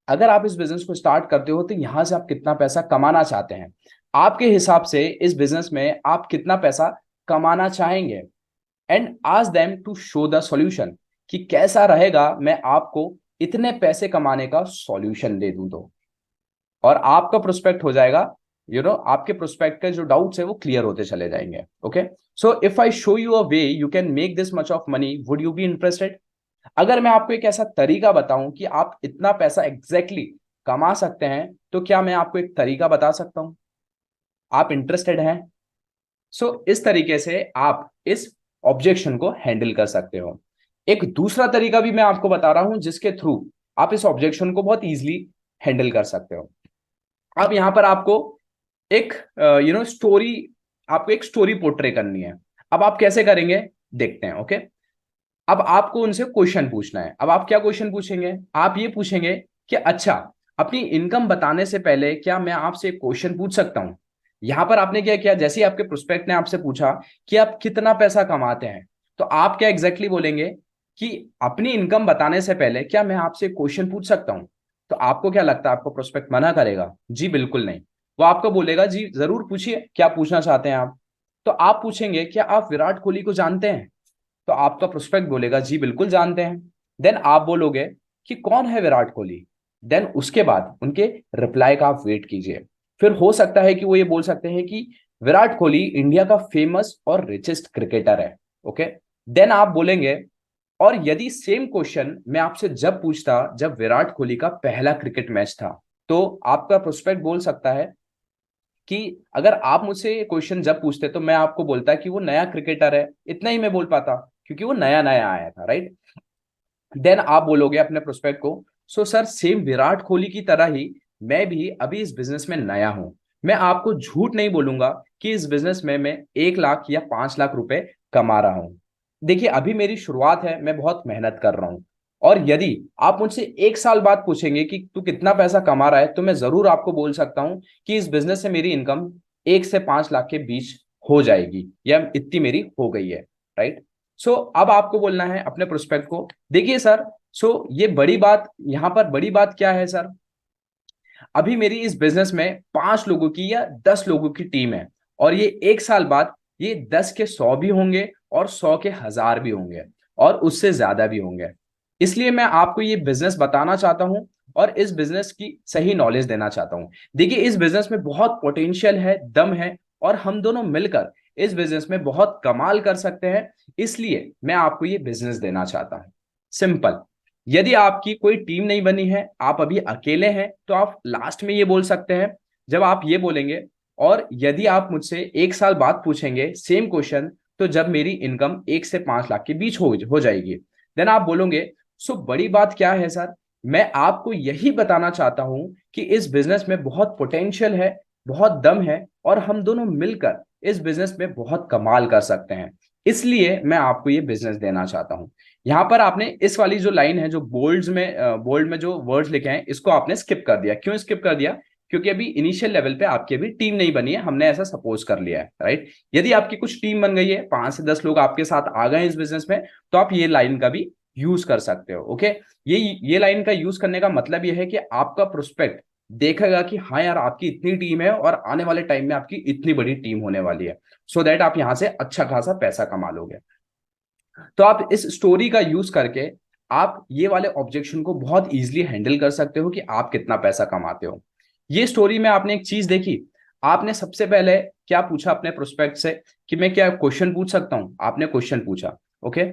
अगर आप इस बिजनेस को स्टार्ट करते हो तो यहां से आप कितना पैसा कमाना चाहते हैं, आपके हिसाब से इस बिजनेस में आप कितना पैसा कमाना चाहेंगे। And ask them to show the solution, कि कैसा रहेगा मैं आपको इतने पैसे कमाने का सॉल्यूशन दे दूं तो। और आपका प्रोस्पेक्ट हो जाएगा, आपके प्रोस्पेक्ट के जो डाउट्स है वो क्लियर होते चले जाएंगे। Okay, so if I show you a way you can make this much of money, would you be interested. अगर मैं आपको एक ऐसा तरीका बताऊं कि आप इतना पैसा एग्जैक्टली कमा सकते हैं, तो क्या मैं आपको एक तरीका बता सकता हूं, आप इंटरेस्टेड हैं? इस तरीके से आप इस ऑब्जेक्शन को हैंडल कर सकते हो। एक दूसरा तरीका भी मैं आपको बता रहा हूं जिसके थ्रू आप इस ऑब्जेक्शन को बहुत इजीली हैंडल कर सकते हो। अब यहां पर आपको एक स्टोरी, आपको एक स्टोरी पोर्ट्रे करनी है। अब आप कैसे करेंगे देखते हैं। ओके, अब आपको उनसे क्वेश्चन पूछना है। अब आप क्या क्वेश्चन पूछेंगे, आप ये पूछेंगे कि अच्छा, अपनी इनकम बताने से पहले क्या मैं आपसे एक क्वेश्चन पूछ सकता हूं। यहां पर आपने क्या किया, जैसे ही आपके प्रोस्पेक्ट ने आपसे पूछा कि आप कितना पैसा कमाते हैं, तो आप क्या एग्जैक्टली बोलेंगे कि अपनी इनकम बताने से पहले क्या मैं आपसे क्वेश्चन पूछ सकता हूं। तो आपको क्या लगता है, आपको प्रोस्पेक्ट मना करेगा? जी बिल्कुल नहीं, वो आपको बोलेगा जी जरूर पूछिए, क्या पूछना चाहते हैं आप। तो आप पूछेंगे क्या आप विराट कोहली को जानते हैं। तो आपका प्रोस्पेक्ट बोलेगा जी बिल्कुल जानते हैं। देन आप बोलोगे कि कौन है विराट कोहली। देन उसके बाद उनके रिप्लाई का आप वेट कीजिए। फिर हो सकता है कि वो ये बोल सकते हैं कि विराट कोहली इंडिया का फेमस और रिचेस्ट क्रिकेटर है। ओके, देन आप बोलेंगे, और यदि सेम क्वेश्चन मैं आपसे जब पूछता जब विराट कोहली का पहला क्रिकेट मैच था, तो आपका प्रोस्पेक्ट बोल सकता है कि अगर आप मुझसे ये क्वेश्चन जब पूछते तो मैं आपको बोलता कि वो नया क्रिकेटर है, इतना ही मैं बोल पाता, क्योंकि वो नया नया आया था, राइट। देन आप बोलोगे अपने प्रोस्पेक्ट को, so sir same Virat Kohli की तरह ही मैं भी अभी इस बिजनेस में नया हूं। मैं आपको झूठ नहीं बोलूंगा कि इस बिजनेस में मैं 1 लाख या 5 लाख रुपए कमा रहा हूं। देखिए अभी मेरी शुरुआत है, मैं बहुत मेहनत कर रहा हूं। और यदि आप मुझसे 1 साल बाद पूछेंगे कि तू कितना पैसा कमा रहा है, तो मैं जरूर आपको बोल सकता हूं कि इस बिजनेस से मेरी इनकम 1 से 5 लाख के बीच हो जाएगी, या इतनी मेरी हो गई है, राइट। अब आपको बोलना है अपने प्रोस्पेक्ट को, देखिए सर, ये बड़ी बात, यहां पर बड़ी बात क्या है सर, अभी मेरी इस बिजनेस में 5 लोगों की या 10 लोगों की टीम है, और ये 1 साल बाद ये 10 के 100 भी होंगे और 100 के 1000 भी होंगे और उससे ज्यादा भी होंगे। इसलिए मैं आपको ये बिजनेस बताना चाहता हूं और इस बिजनेस की सही नॉलेज देना चाहता हूं। देखिए इस बिजनेस में बहुत पोटेंशियल है, दम है, और हम दोनों मिलकर इस बिजनेस में बहुत कमाल कर सकते हैं। इसलिए मैं आपको ये बिजनेस देना चाहता हूं। सिंपल। यदि आपकी कोई टीम नहीं बनी है, आप अभी अकेले हैं, तो आप लास्ट में ये बोल सकते हैं, जब आप ये बोलेंगे, और यदि आप मुझसे 1 साल बाद पूछेंगे सेम क्वेश्चन, तो जब मेरी इनकम 1 से 5 लाख के बीच हो जाएगी, देन आप बोलोगे, बड़ी बात क्या है सर, मैं आपको यही बताना चाहता हूं कि इस बिजनेस में बहुत पोटेंशियल है, बहुत दम है, और हम दोनों मिलकर इस बिजनेस में बहुत कमाल कर सकते हैं। इसलिए मैं आपको ये बिजनेस देना चाहता हूं। यहां पर आपने इस वाली जो लाइन है, जो बोल्ड में जो वर्ड्स लिखे हैं, इसको आपने स्किप कर दिया। क्यों स्किप कर दिया? क्योंकि अभी इनिशियल लेवल पे आपकी अभी टीम नहीं बनी है, हमने ऐसा सपोज कर लिया है, राइट। यदि आपकी कुछ टीम बन गई है, 5 से 10 लोग आपके साथ आ गए इस बिजनेस में, तो आप ये लाइन का भी यूज कर सकते हो। ओके, ये लाइन का यूज करने का मतलब ये है कि आपका प्रोस्पेक्ट देखेगा कि हाँ यार, आपकी इतनी टीम है और आने वाले टाइम में आपकी इतनी बड़ी टीम होने वाली है, सो दैट आप यहां से अच्छा खासा पैसा कमा लोगे। तो आप इस स्टोरी का यूज करके आप ये वाले ऑब्जेक्शन को बहुत इजीली हैंडल कर सकते हो कि आप कितना पैसा कमाते हो। ये स्टोरी में आपने एक चीज देखी, आपने सबसे पहले क्या पूछा अपने प्रोस्पेक्ट से कि मैं क्या क्वेश्चन पूछ सकता हूं, आपने क्वेश्चन पूछा। ओके,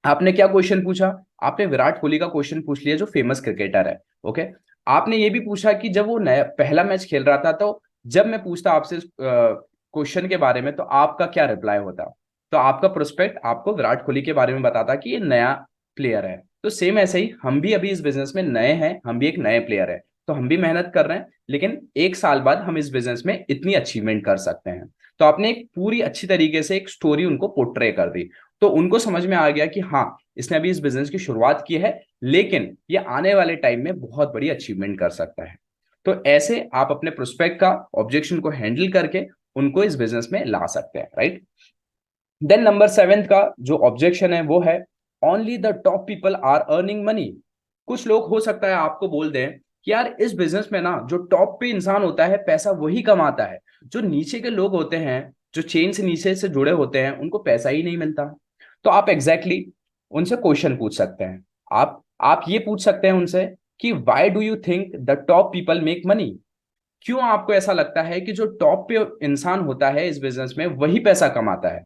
आपने क्या क्वेश्चन पूछा, आपने विराट कोहली का क्वेश्चन पूछ लिया जो फेमस क्रिकेटर है। ओके, आपने ये भी पूछा कि जब वो नया पहला मैच खेल रहा था, तो जब मैं पूछता आपसे क्वेश्चन के बारे में, तो आपका क्या रिप्लाई होता। तो आपका प्रोस्पेक्ट आपको विराट कोहली के बारे में बताता कि ये नया प्लेयर है। तो सेम ऐसे ही हम भी अभी इस बिजनेस में नए हैं, हम भी एक नए प्लेयर है, तो हम भी मेहनत कर रहे हैं, लेकिन 1 साल बाद हम इस बिजनेस में इतनी अचीवमेंट कर सकते हैं। तो आपने एक पूरी अच्छी तरीके से एक स्टोरी उनको पोर्ट्रे कर दी, तो उनको समझ में आ गया कि हाँ, इसने अभी इस बिजनेस की शुरुआत की है, लेकिन ये आने वाले टाइम में बहुत बड़ी अचीवमेंट कर सकता है। तो ऐसे आप अपने प्रोस्पेक्ट का ऑब्जेक्शन को हैंडल करके उनको इस बिजनेस में ला सकते हैं, राइट। देन नंबर 7 का जो ऑब्जेक्शन है वो है only the top people are earning money. कुछ लोग हो सकता है आपको बोल दें कि यार इस बिजनेस में ना जो टॉप पे इंसान होता है पैसा वही कमाता है, जो नीचे के लोग होते हैं, जो चेन से नीचे से जुड़े होते हैं, उनको पैसा ही नहीं मिलता। तो आप एग्जैक्टली उनसे क्वेश्चन पूछ सकते हैं। आप ये पूछ सकते हैं उनसे कि why do you think the top people make money. क्यों आपको ऐसा लगता है कि जो टॉप पे इंसान होता है इस बिजनेस में वही पैसा कमाता है।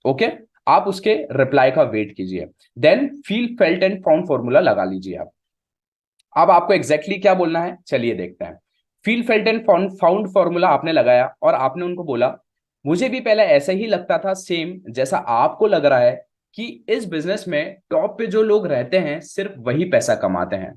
ओके, आप उसके रिप्लाई का वेट कीजिए। Then feel felt and found formula लगा लीजिए आप। अब आपको एग्जैक्टली क्या बोलना है चलिए देखते हैं। Feel felt and found formula आपने लगाया और आपने उनको बोला मुझे भी पहले ऐसा ही लगता था सेम जैसा आपको लग रहा है कि इस बिजनेस में टॉप पे जो लोग रहते हैं सिर्फ वही पैसा कमाते हैं।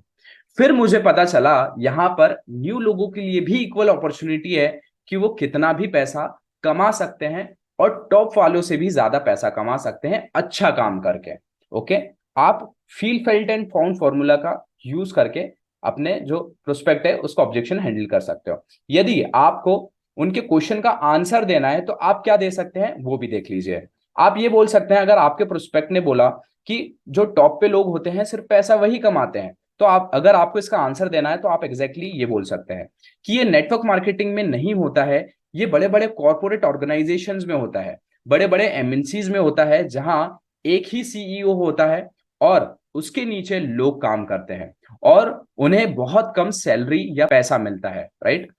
फिर मुझे पता चला यहाँ पर न्यू लोगों के लिए भी इक्वल अपॉर्चुनिटी है कि वो कितना भी पैसा कमा सकते हैं और टॉप वालों से भी ज्यादा पैसा कमा सकते हैं अच्छा काम करके। ओके, आप feel felt and found formula का यूज करके अपने जो प्रोस्पेक्ट है उसका ऑब्जेक्शन हैंडल कर सकते हो। यदि आपको उनके क्वेश्चन का आंसर देना है तो आप क्या दे सकते हैं वो भी देख लीजिए। आप ये बोल सकते हैं अगर आपके प्रोस्पेक्ट ने बोला कि जो टॉप पे लोग होते हैं सिर्फ पैसा वही कमाते हैं, तो आप अगर आपको इसका आंसर देना है तो आप एग्जैक्टली ये बोल सकते हैं कि ये नेटवर्क मार्केटिंग में नहीं होता है, ये बड़े बड़े कॉर्पोरेट ऑर्गेनाइजेशंस में होता है, बड़े बड़े एमएनसीज में होता है जहां एक ही सीईओ होता है और उसके नीचे लोग काम करते हैं और उन्हें बहुत कम सैलरी या पैसा मिलता है, राइट।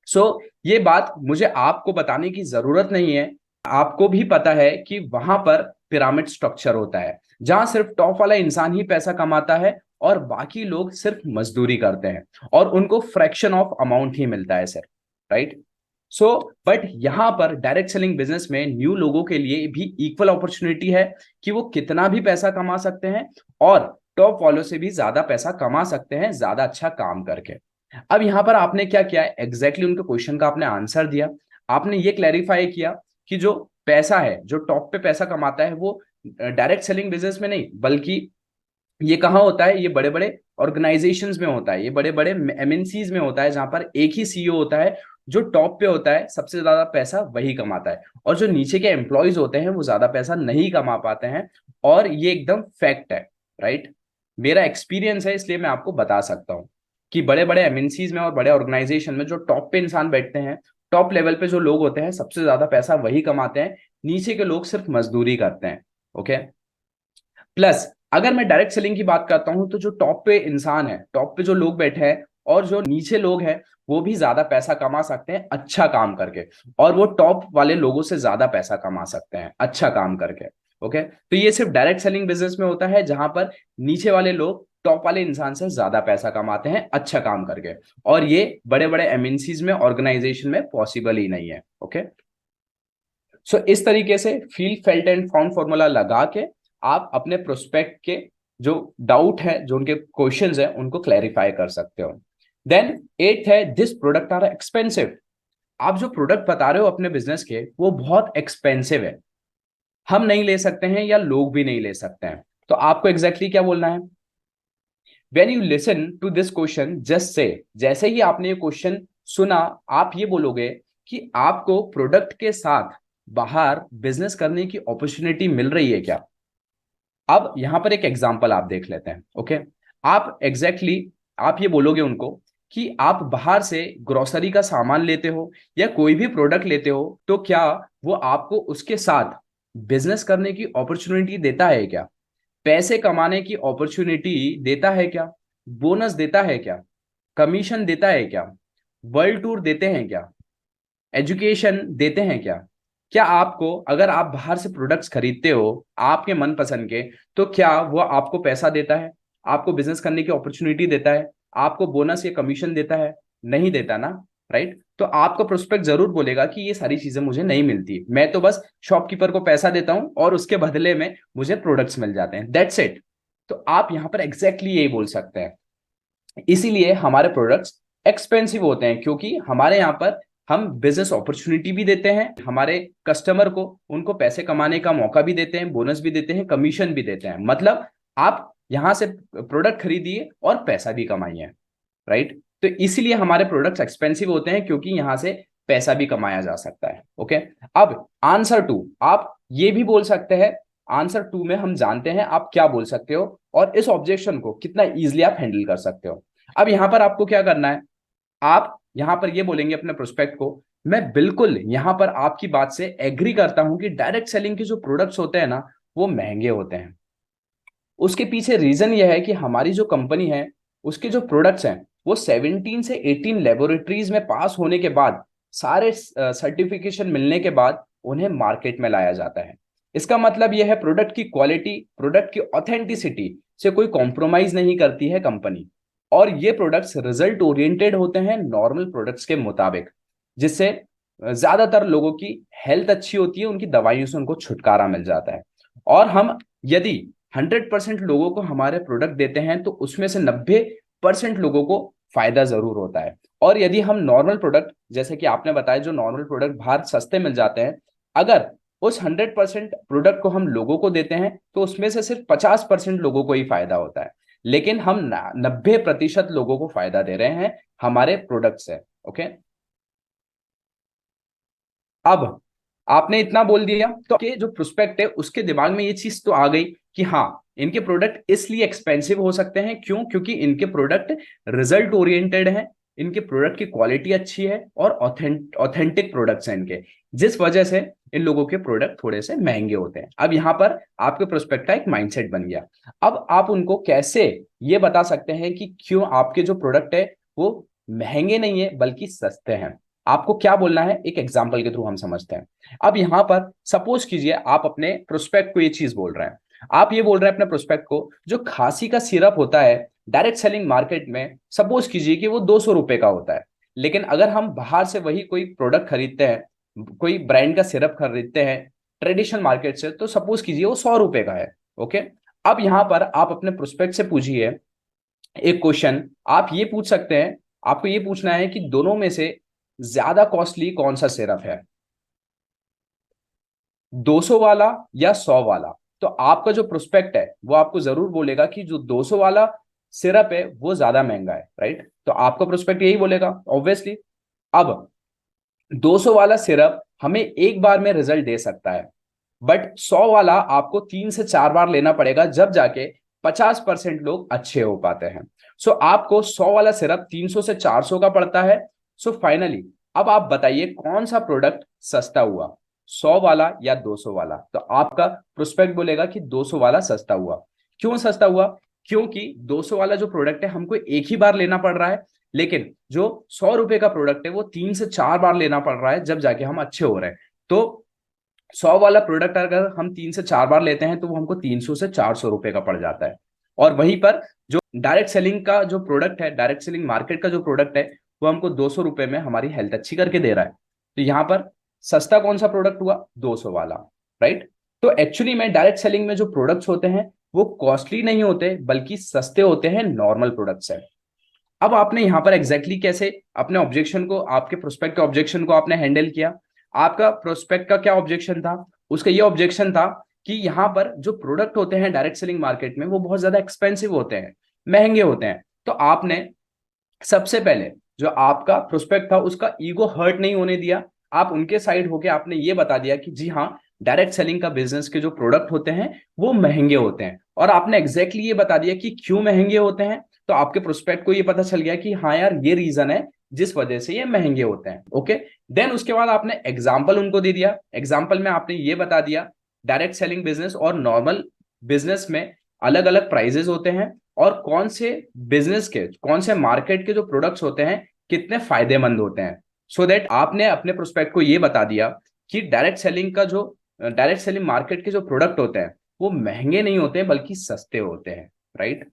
सो ये बात मुझे आपको बताने की जरूरत नहीं है, आपको भी पता है कि वहां पर पिरामिड स्ट्रक्चर होता है जहां सिर्फ टॉप वाला इंसान ही पैसा कमाता है और बाकी लोग सिर्फ मजदूरी करते हैं और उनको फ्रैक्शन ऑफ अमाउंट ही मिलता है सिर्फ, राइट। सो बट यहां पर डायरेक्ट सेलिंग बिजनेस में न्यू लोगों के लिए भी इक्वल अपॉर्चुनिटी है कि वो कितना भी पैसा कमा सकते हैं और टॉप वालों से भी ज्यादा पैसा कमा सकते हैं ज्यादा अच्छा काम करके। अब यहां पर आपने क्या किया एग्जैक्टली उनके क्वेश्चन का आपने आंसर दिया। आपने ये क्लैरिफाई किया कि जो पैसा है जो टॉप पे पैसा कमाता है वो डायरेक्ट सेलिंग बिजनेस में नहीं बल्कि ये कहाँ होता है, ये बड़े बड़े ऑर्गेनाइजेशंस में होता है, ये बड़े बड़े एमएनसीज में होता है जहां पर एक ही सीईओ होता है। जो टॉप पे होता है सबसे ज्यादा पैसा वही कमाता है और जो नीचे के एम्प्लॉयज होते हैं वो ज्यादा पैसा नहीं कमा पाते हैं। और ये एकदम फैक्ट है, राइट। मेरा एक्सपीरियंस है इसलिए मैं आपको बता सकता हूँ कि बड़े बड़े एमएनसीज में और बड़े ऑर्गेनाइजेशन में जो टॉप पे इंसान बैठते हैं, टॉप लेवल पे जो लोग होते हैं सबसे ज्यादा पैसा वही कमाते हैं, नीचे के लोग सिर्फ मजदूरी करते हैं। ओके, प्लस अगर मैं डायरेक्ट सेलिंग की बात करता हूं तो जो टॉप पे इंसान है, टॉप पे जो लोग बैठे हैं और जो नीचे लोग हैं वो भी ज्यादा पैसा कमा सकते हैं अच्छा काम करके और वो टॉप वाले लोगों से ज्यादा पैसा कमा सकते हैं अच्छा काम करके। ओके, तो ये सिर्फ डायरेक्ट सेलिंग बिजनेस में होता है जहां पर नीचे वाले लोग टॉप वाले इंसान से ज्यादा पैसा कमाते हैं अच्छा काम करके और ये बड़े बड़े एमएनसीज में ऑर्गेनाइजेशन में पॉसिबल ही नहीं है। ओके, सो इस तरीके से feel felt and found formula लगा के आप अपने प्रोस्पेक्ट के जो डाउट है जो उनके क्वेश्चंस है उनको क्लैरिफाई कर सकते हो। देन 8th है दिस प्रोडक्ट आर एक्सपेंसिव। आप जो प्रोडक्ट बता रहे हो अपने बिजनेस के वो बहुत एक्सपेंसिव है, हम नहीं ले सकते हैं या लोग भी नहीं ले सकते हैं। तो आपको एग्जैक्टली क्या बोलना है when you listen to this question just say, जैसे ही आपने ये क्वेश्चन सुना आप ये बोलोगे कि आपको प्रोडक्ट के साथ बाहर बिजनेस करने की अपॉर्चुनिटी मिल रही है क्या। अब यहां पर एक एग्जांपल आप देख लेते हैं। ओके, आप एग्जैक्टली आप ये बोलोगे उनको कि आप बाहर से ग्रोसरी का सामान लेते हो या कोई भी प्रोडक्ट लेते हो तो क्या वो आपको उसके साथ बिजनेस करने की अपॉर्चुनिटी देता है क्या, पैसे कमाने की अपॉर्चुनिटी देता है क्या, बोनस देता है क्या, कमीशन देता है क्या, वर्ल्ड टूर देते हैं क्या, एजुकेशन देते हैं क्या। क्या आपको अगर आप बाहर से प्रोडक्ट्स खरीदते हो आपके मनपसंद के तो क्या वो आपको पैसा देता है, आपको बिजनेस करने की अपॉर्चुनिटी देता है, आपको बोनस या कमीशन देता है, नहीं देता ना, राइट। तो आपका प्रोस्पेक्ट जरूर बोलेगा कि ये सारी चीजें मुझे नहीं मिलती, मैं तो बस शॉपकीपर को पैसा देता हूं और उसके बदले में मुझे प्रोडक्ट्स मिल जाते हैं, दैट्स इट। तो आप यहां पर एग्जैक्टली यही बोल सकते हैं। इसीलिए हमारे प्रोडक्ट्स एक्सपेंसिव होते हैं क्योंकि हमारे यहाँ पर हम बिजनेस अपॉर्चुनिटी भी देते हैं हमारे कस्टमर को, उनको पैसे कमाने का मौका भी देते हैं, बोनस भी देते हैं, कमीशन भी देते हैं। मतलब आप यहां से प्रोडक्ट खरीदिए और पैसा भी कमाइए। राइट। तो इसीलिए हमारे प्रोडक्ट्स एक्सपेंसिव होते हैं, क्योंकि यहां से पैसा भी कमाया जा सकता है। ओके, अब आंसर टू, आप ये भी बोल सकते हैं, आंसर टू में हम जानते हैं आप क्या बोल सकते हो और इस ऑब्जेक्शन को कितना इजीली आप हैंडल कर सकते हो। अब यहां पर आपको क्या करना है, आप यहां पर ये बोलेंगे अपने प्रोस्पेक्ट को, मैं बिल्कुल यहां पर आपकी बात से एग्री करता हूं कि डायरेक्ट सेलिंग के जो प्रोडक्ट्स होते हैं ना, वो महंगे होते हैं। उसके पीछे रीजन यह है कि हमारी जो कंपनी है, उसके जो प्रोडक्ट्स हैं, वो 17 से 18 लेबोरेटरीज में पास होने के बाद, सारे सर्टिफिकेशन मिलने के बाद उन्हें मार्केट में लाया जाता है। इसका मतलब यह है प्रोडक्ट की क्वालिटी, प्रोडक्ट की ऑथेंटिसिटी से कोई कॉम्प्रोमाइज नहीं करती है कंपनी। और ये प्रोडक्ट्स रिजल्ट ओरिएंटेड होते हैं नॉर्मल प्रोडक्ट्स के मुताबिक, जिससे ज्यादातर लोगों की हेल्थ अच्छी होती है, उनकी दवाइयों से उनको छुटकारा मिल जाता है। और हम यदि 100% लोगों को हमारे प्रोडक्ट देते हैं तो उसमें से 90% लोगों को फायदा जरूर होता है। और यदि हम नॉर्मल प्रोडक्ट, जैसे कि आपने बताया जो नॉर्मल प्रोडक्ट बाहर सस्ते मिल जाते हैं, अगर उस 100% प्रोडक्ट को हम लोगों को देते हैं तो उसमें से सिर्फ 50% लोगों को ही फायदा होता है। लेकिन हम 90% लोगों को फायदा दे रहे हैं हमारे प्रोडक्ट से। ओके, अब आपने इतना बोल दिया तो के जो प्रोस्पेक्ट है उसके दिमाग में ये चीज तो आ गई कि हाँ, इनके प्रोडक्ट इसलिए एक्सपेंसिव हो सकते हैं, क्यों? क्योंकि इनके प्रोडक्ट रिजल्ट ओरिएंटेड हैं, इनके प्रोडक्ट की क्वालिटी अच्छी है और ऑथेंटिक प्रोडक्ट्स हैं इनके, जिस वजह से इन लोगों के प्रोडक्ट थोड़े से महंगे होते हैं। अब यहाँ पर आपके प्रोस्पेक्ट का एक माइंडसेट बन गया। अब आप उनको कैसे ये बता सकते हैं कि क्यों आपके जो प्रोडक्ट है वो महंगे नहीं है बल्कि सस्ते हैं? आपको क्या बोलना है, एक एग्जाम्पल के थ्रू हम समझते हैं। अब यहां पर सपोज कीजिए आप अपने प्रोस्पेक्ट को ये चीज बोल रहे हैं, आप ये बोल रहे हैं अपने प्रोस्पेक्ट को, जो खांसी का सिरप होता है डायरेक्ट सेलिंग मार्केट में, सपोज कीजिए कि वो 200 रुपए का होता है। लेकिन अगर हम बाहर से वही कोई प्रोडक्ट खरीदते हैं, कोई ब्रांड का सिरप खरीदते हैं ट्रेडिशनल मार्केट से, तो सपोज कीजिए वो 100 रुपए का है। ओके, अब यहां पर आप अपने प्रोस्पेक्ट से पूछिए एक क्वेश्चन, आप ये पूछ सकते हैं, आपको ये पूछना है कि दोनों में से ज्यादा कॉस्टली कौन सा सिरप है, 200 वाला या 100 वाला? तो आपका जो प्रोस्पेक्ट है वो आपको जरूर बोलेगा कि जो 200 वाला सिरप है वो ज्यादा महंगा है, राइट? तो आपका प्रोस्पेक्ट यही बोलेगा ऑब्वियसली। अब 200 वाला सिरप हमें एक बार में रिजल्ट दे सकता है, बट 100 वाला आपको 3 से 4 बार लेना पड़ेगा, जब जाके 50% लोग अच्छे हो पाते हैं। सो आपको 100 वाला सिरप 300 से 400 का पड़ता है। सो फाइनली अब आप बताइए कौन सा प्रोडक्ट सस्ता हुआ, 100 वाला या 200 वाला? तो आपका प्रोस्पेक्ट बोलेगा कि 200 वाला सस्ता हुआ। क्यों सस्ता हुआ? क्योंकि 200 वाला जो प्रोडक्ट है हमको एक ही बार लेना पड़ रहा है, लेकिन जो 100 रुपए का प्रोडक्ट है वो 3 से 4 बार लेना पड़ रहा है, जब जाके हम अच्छे हो रहे हैं। तो 100 वाला प्रोडक्ट अगर हम 3 से 4 बार लेते हैं तो वो हमको 300 से 400 रुपए का पड़ जाता है। और वहीं पर जो डायरेक्ट सेलिंग का जो प्रोडक्ट है, डायरेक्ट सेलिंग मार्केट का जो प्रोडक्ट है, वो हमको 200 रुपए में हमारी हेल्थ अच्छी करके दे रहा है। तो यहाँ पर सस्ता कौन सा प्रोडक्ट हुआ? 200 वाला, राइट? तो एक्चुअली में डायरेक्ट सेलिंग में जो प्रोडक्ट्स होते हैं वो कॉस्टली नहीं होते बल्कि सस्ते होते हैं नॉर्मल प्रोडक्ट से। अब आपने यहां पर एग्जैक्टली कैसे अपने ऑब्जेक्शन को, आपके प्रोस्पेक्ट के ऑब्जेक्शन को आपने हैंडल किया? आपका प्रोस्पेक्ट का क्या ऑब्जेक्शन था? उसका ये ऑब्जेक्शन था कि यहाँ पर जो प्रोडक्ट होते हैं डायरेक्ट सेलिंग मार्केट में वो बहुत ज्यादा एक्सपेंसिव होते हैं, महंगे होते हैं। तो आपने सबसे पहले जो आपका प्रोस्पेक्ट था उसका ईगो हर्ट नहीं होने दिया, आप उनके साइड होके आपने ये बता दिया कि जी हाँ, डायरेक्ट सेलिंग का बिजनेस के जो प्रोडक्ट होते हैं वो महंगे होते हैं। और आपने एग्जैक्टली ये बता दिया कि क्यों महंगे होते हैं। तो आपके प्रोस्पेक्ट को ये पता चल गया कि हाँ यार, ये रीजन है जिस वजह से ये महंगे होते हैं। ओके, देन उसके बाद आपने एग्जाम्पल उनको दे दिया, एग्जाम्पल में आपने ये बता दिया डायरेक्ट सेलिंग बिजनेस और नॉर्मल बिजनेस में अलग अलग प्राइजेस होते हैं, और कौन से बिजनेस के, कौन से मार्केट के जो प्रोडक्ट्स होते हैं कितने फायदेमंद होते हैं। सो दैट आपने अपने प्रोस्पेक्ट को ये बता दिया कि डायरेक्ट सेलिंग का जो, डायरेक्ट सेलिंग मार्केट के जो प्रोडक्ट होते हैं वो महंगे नहीं होते बल्कि सस्ते होते हैं, राइट?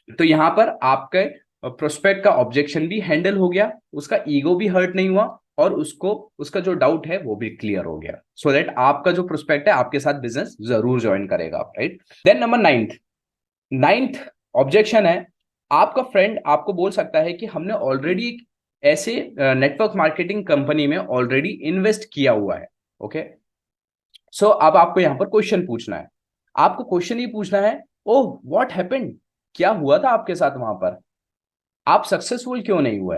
तो यहां पर आपके प्रोस्पेक्ट का ऑब्जेक्शन भी हैंडल हो गया, उसका ईगो भी हर्ट नहीं हुआ, और उसको उसका जो डाउट है वो भी क्लियर हो गया। सो दैट आपका जो प्रोस्पेक्ट है आपके साथ बिजनेस जरूर ज्वाइन करेगा, right? Then number ninth, ninth objection है, आपका फ्रेंड आपको बोल सकता है कि हमने ऑलरेडी ऐसे नेटवर्क मार्केटिंग कंपनी में ऑलरेडी इन्वेस्ट किया हुआ है। ओके, सो अब आपको यहां पर क्वेश्चन पूछना है, आपको क्वेश्चन ही पूछना है, ओह व्हाट हैपेंड, क्या हुआ था आपके साथ वहां पर? आप सक्सेसफुल क्यों नहीं हुए?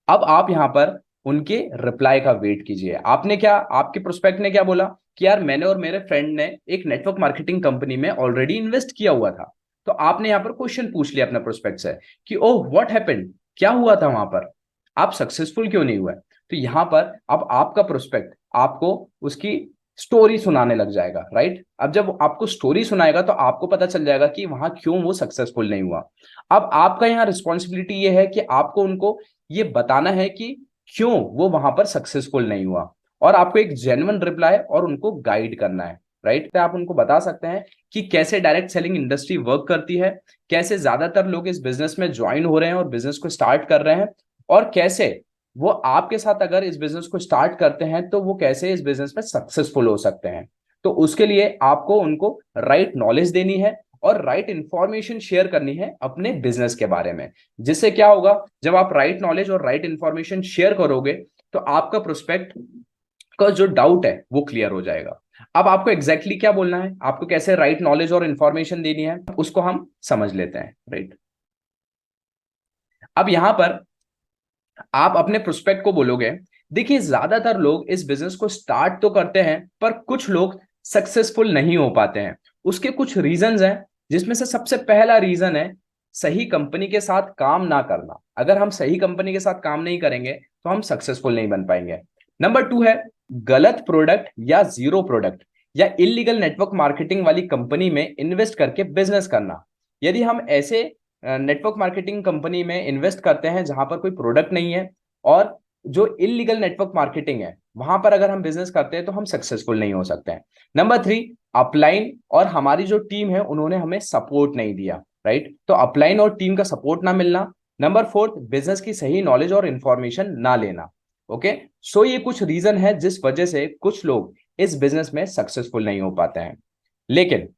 अब आप यहां पर उनके रिप्लाई का वेट कीजिए। आपने क्या, आपके प्रोस्पेक्ट ने क्या बोला कि यार मैंने और मेरे फ्रेंड ने एक नेटवर्क मार्केटिंग कंपनी में ऑलरेडी इन्वेस्ट किया हुआ था। तो आपने यहां पर क्वेश्चन पूछ लिया अपने प्रोस्पेक्ट से कि ओह व्हाट हैपेंड, क्या हुआ था वहां पर, आप सक्सेसफुल क्यों नहीं हुए? तो यहां पर अब आपका प्रोस्पेक्ट आपको उसकी स्टोरी सुनाने लग जाएगा, राइट? अब जब आपको स्टोरी सुनाएगा तो आपको पता चल जाएगा कि वहां क्यों वो सक्सेसफुल नहीं हुआ। अब आपका यहाँ रिस्पॉन्सिबिलिटी ये है कि आपको उनको ये बताना है कि क्यों वो वहां पर सक्सेसफुल नहीं हुआ, और आपको एक जेन्युइन रिप्लाई और उनको गाइड करना है, राइट? तो आप उनको बता सकते हैं कि कैसे डायरेक्ट सेलिंग इंडस्ट्री वर्क करती है, कैसे ज्यादातर लोग इस बिजनेस में ज्वाइन हो रहे हैं और बिजनेस को स्टार्ट कर रहे हैं, और कैसे वो आपके साथ अगर इस बिजनेस को स्टार्ट करते हैं तो वो कैसे इस बिजनेस में सक्सेसफुल हो सकते हैं। तो उसके लिए आपको उनको राइट नॉलेज देनी है और राइट इंफॉर्मेशन शेयर करनी है अपने बिजनेस के बारे में। जिससे क्या होगा, जब आप राइट नॉलेज और राइट इंफॉर्मेशन शेयर करोगे तो आपका प्रोस्पेक्ट का जो डाउट है वो क्लियर हो जाएगा। अब आपको एग्जैक्टली exactly क्या बोलना है, आपको कैसे राइट नॉलेज और इंफॉर्मेशन देनी है, उसको हम समझ लेते हैं, राइट? अब यहां पर आप अपने प्रोस्पेक्ट को बोलोगे, देखिए ज्यादातर लोग इस बिजनेस को स्टार्ट तो करते हैं पर कुछ लोग सक्सेसफुल नहीं हो पाते हैं। उसके कुछ रीजंस हैं, जिसमें से सबसे पहला रीजन है सही कंपनी के साथ काम ना करना। अगर हम सही कंपनी के साथ काम नहीं करेंगे तो हम सक्सेसफुल नहीं बन पाएंगे। नंबर टू है गलत प्रोडक्ट या जीरो प्रोडक्ट या इलीगल नेटवर्क मार्केटिंग वाली कंपनी में इन्वेस्ट करके बिजनेस करना। यदि हम ऐसे नेटवर्क मार्केटिंग कंपनी में इन्वेस्ट करते हैं जहां पर कोई प्रोडक्ट नहीं है और जो इलीगल नेटवर्क मार्केटिंग है वहां पर अगर हम बिजनेस करते हैं तो हम सक्सेसफुल नहीं हो सकते हैं। नंबर थ्री, अपलाइन और हमारी जो टीम है उन्होंने हमें सपोर्ट नहीं दिया, राइट? तो अपलाइन और टीम का सपोर्ट ना मिलना। नंबर फोर्थ, बिजनेस की सही नॉलेज और इंफॉर्मेशन ना लेना। ओके, सो ये कुछ रीजन है जिस वजह से कुछ लोग इस बिजनेस में सक्सेसफुल नहीं हो पाते हैं। लेकिन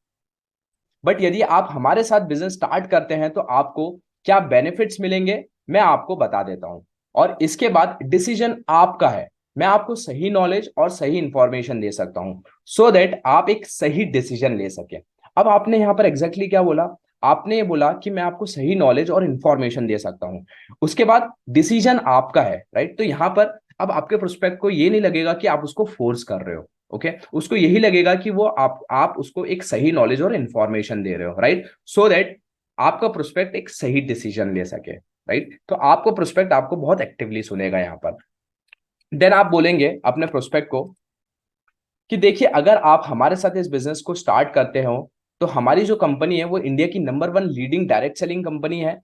बट यदि आप हमारे साथ बिजनेस स्टार्ट करते हैं तो आपको क्या बेनिफिट्स मिलेंगे, मैं आपको बता देता हूं। और इसके बाद डिसीजन आपका है। मैं आपको सही नॉलेज और सही इंफॉर्मेशन दे सकता हूं सो दैट आप एक सही डिसीजन ले सके। अब आपने यहां पर एग्जैक्टली exactly क्या बोला, आपने ये बोला कि मैं आपको सही नॉलेज और इंफॉर्मेशन दे सकता हूं, उसके बाद डिसीजन आपका है, राइट? तो यहां पर अब आपके प्रोस्पेक्ट को ये नहीं लगेगा कि आप उसको फोर्स कर रहे हो। ओके, उसको यही लगेगा कि वो आप उसको एक सही नॉलेज और इंफॉर्मेशन दे रहे हो, राइट? सो दैट आपका प्रोस्पेक्ट एक सही डिसीजन ले सके, राइट? तो आपको प्रोस्पेक्ट आपको बहुत एक्टिवली सुनेगा यहाँ पर। देन आप बोलेंगे अपने प्रोस्पेक्ट को कि देखिए अगर आप हमारे साथ इस बिजनेस को स्टार्ट करते हो तो हमारी जो कंपनी है वो इंडिया की number one leading direct selling company है,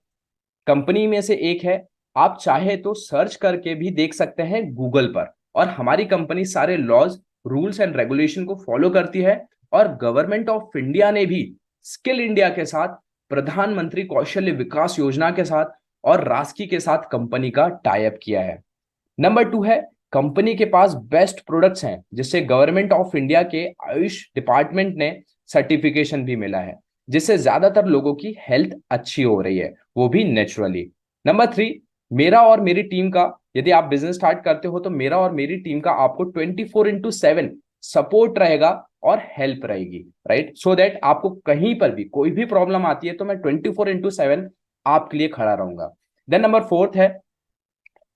कंपनी में से एक है। आप चाहे तो सर्च करके भी देख सकते हैं गूगल पर। और हमारी कंपनी सारे लॉज, रूल्स एंड रेगुलेशन को फॉलो करती है। और गवर्नमेंट ऑफ इंडिया ने भी स्किल इंडिया के साथ, प्रधानमंत्री कौशल्य विकास योजना के साथ और रास्की के साथ कंपनी का टाई अप किया है। नंबर टू है कंपनी के पास बेस्ट प्रोडक्ट्स हैं जिससे गवर्नमेंट ऑफ इंडिया के आयुष डिपार्टमेंट ने सर्टिफिकेशन भी मिला है, जिससे ज्यादातर लोगों की हेल्थ अच्छी हो रही है, वो भी नेचुरली। नंबर थ्री, मेरा और मेरी टीम का, यदि आप बिजनेस स्टार्ट करते हो तो मेरा और मेरी टीम का आपको 24/7 सपोर्ट रहेगा और हेल्प रहेगी, राइट? सो दैट आपको कहीं पर भी कोई भी प्रॉब्लम आती है तो मैं 24/7 आपके लिए खड़ा रहूंगा। देन नंबर फोर्थ है,